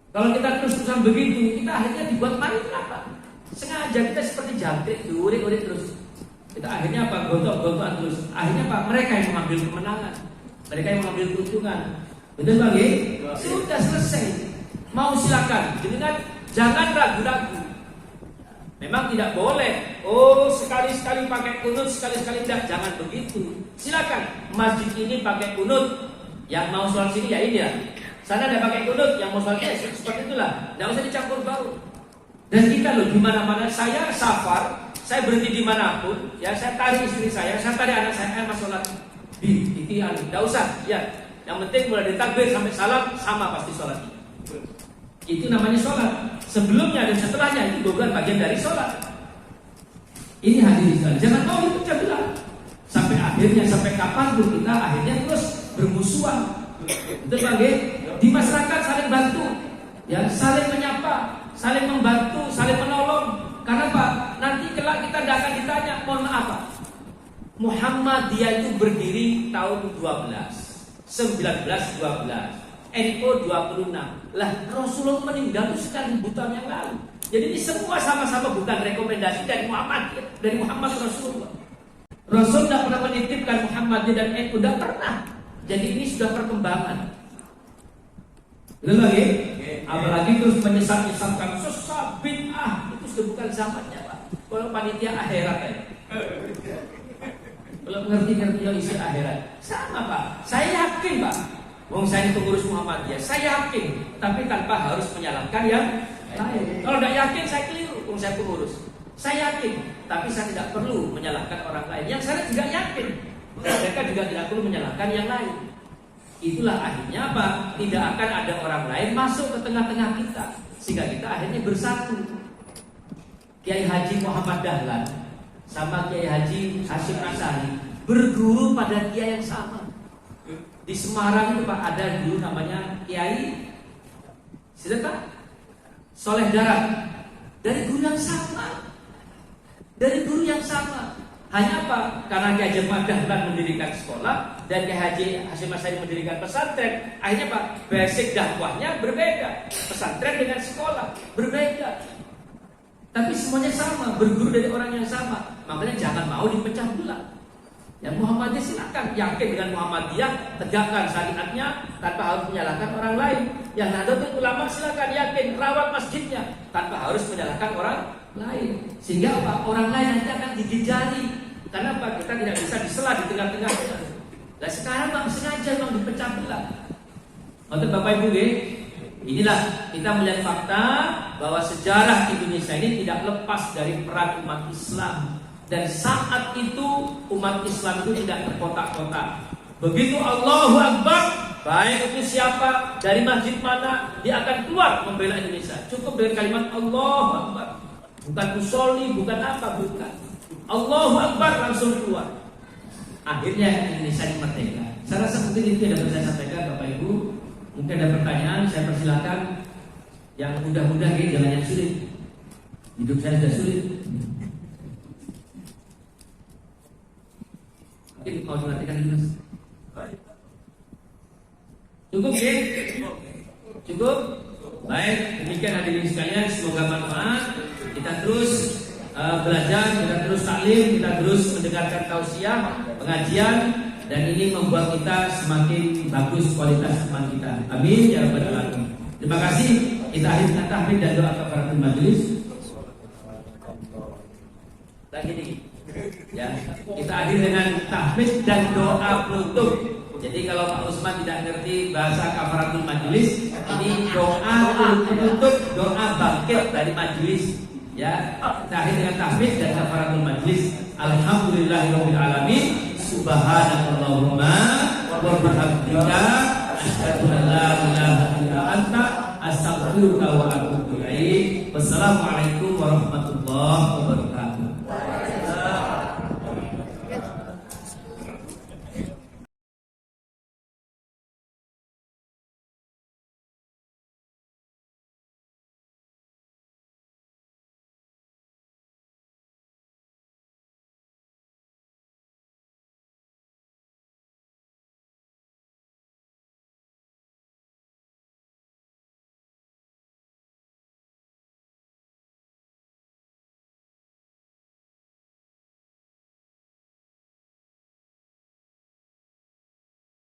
Kalau kita terus-terusan begitu, kita akhirnya dibuat mati apa? Sengaja kita seperti jangkrik, diurik-urik terus. Kita akhirnya apa? Gontok-gontokan terus. Akhirnya apa? Mereka yang mengambil kemenangan, mereka yang mengambil keuntungan. Betul Bang? Sudah selesai. Mau silakan. Jadi kan jangan ragu-ragu. Memang tidak boleh. Oh, sekali-sekali pakai kunut, sekali-sekali tidak. Jangan begitu. Silakan. Masjid ini pakai kunut. Yang mau sholat sini ya ini ya. Sana ada pakai kunut. Yang mau sholat ya seperti itulah. Tidak usah dicampur baur. Dan kita loh di mana-mana. Saya safar. Saya berhenti dimanapun. Ya, saya tarik istri saya tarik anak saya mas sholat di tiang. Tidak usah. Ya. Yang penting mulai dari takbir sampai salam sama pasti sholat. Itu namanya sholat. Sebelumnya dan setelahnya itu bukan bagian dari sholat. Ini hadirin sekalian. Jangan mau dipecah belah. Sampai akhirnya, sampai kapanpun kita akhirnya terus bermusuhan. Betul Bang? Di masyarakat saling bantu, ya, saling menyapa, saling membantu, saling menolong. Karena apa? Nanti kelak kita tidak akan ditanya, mohon maaf Pak, Muhammadiyah itu berdiri tahun 1912, NU 26. Lah Rasulullah meninggal itu sekian ribu tahun yang lalu. Jadi ini semua sama-sama bukan rekomendasi dari Muhammad, dari Muhammad Rasulullah. Rasul tidak pernah menitipkan Muhammadiyah dan NU, tidak pernah. Jadi ini sudah perkembangan. Betul lagi? Apalagi terus menyesat-nyesatkan sesat bid'ah, itu sudah bukan zamannya Pak. Kalau panitia akhirat ya. Belum ngerti-ngerti yang isi akhirat. Sama Pak. Saya yakin Pak. Wong saya pengurus Muhammadiyah. Saya yakin. Tapi tanpa harus menyalahkan yang lain. Kalau tidak yakin saya keliru. Wong saya pengurus. Saya yakin. Tapi saya tidak perlu menyalahkan orang lain. Yang saya juga yakin. Mereka juga tidak perlu menyalahkan yang lain. Itulah akhirnya apa? Tidak akan ada orang lain masuk ke tengah-tengah kita. Sehingga kita akhirnya bersatu. Kiai Haji Muhammad Dahlan sama Kiai Haji Hasyim Asy'ari berguru pada kiai yang sama. Di Semarang itu Pak ada dulu namanya Kiai siapa? Soleh Darat. Dari guru yang sama. Dari guru yang sama. Hanya apa? Karena Kiai Haji Muhammad Dahlan mendirikan sekolah dan Kiai Haji Hasyim Asy'ari mendirikan pesantren. Akhirnya Pak, basic dakwahnya berbeda. Pesantren dengan sekolah berbeda. Tapi semuanya sama, berguru dari orang yang sama. Makanya jangan mau dipecah belah. Yang Muhammadiyah silakan yakin dengan Muhammadiyah, tegakkan syariatnya tanpa harus menyalahkan orang lain. Yang Nahdlatul Ulama silakan yakin rawat masjidnya tanpa harus menyalahkan orang lain. Sehingga apa? Orang lain nanti akan digigit jari. Karena apa? Kita tidak bisa disela di tengah-tengah. Nah sekarang Bang sengaja Bang dipecah belah. Untuk Bapak Ibu inilah kita melihat fakta bahwa sejarah Indonesia ini tidak lepas dari peran umat Islam. Dan saat itu umat Islam itu tidak terkotak-kotak. Begitu Allahu Akbar, baik itu siapa, dari masjid mana, dia akan keluar membela Indonesia. Cukup dengan kalimat Allahu Akbar. Bukan usolli, bukan apa, bukan. Allahu Akbar langsung keluar. Akhirnya Indonesia ini merdeka. Saya rasa mungkin itu yang dapat saya sampaikan Bapak Ibu. Mungkin ada pertanyaan, saya persilakan. Yang mudah-mudah jangan yang sulit. Hidup saya sudah sulit. Mungkin mau diperhatikan dulu Mas. Cukup ya? Cukup? Baik, demikian hadirin sekalian, semoga manfaat. Kita terus belajar, kita terus taklim, kita terus mendengarkan tausiah, pengajian, dan ini membuat kita semakin bagus kualitas iman kita. Amin ya rabbal alamin. Terima kasih. Kita akhiri dengan tahmid dan doa kafaratul majelis. Lagi nih. Ya, kita akhiri dengan tahmid dan doa penutup. Jadi kalau Pak Usman tidak ngerti bahasa kafaratul majelis, ini doa penutup, doa bangkit dari majelis. Ya, kita akhiri dengan tahmid dan kafaratul majelis. Alhamdulillahirabbil alamin. Subhanakallahumma wa bihamdika asyhadu an la ilaha illa anta astaghfiruka wa atubu ilaik. akhiri. Wassalamualaikum warahmatullahi wabarakatuh.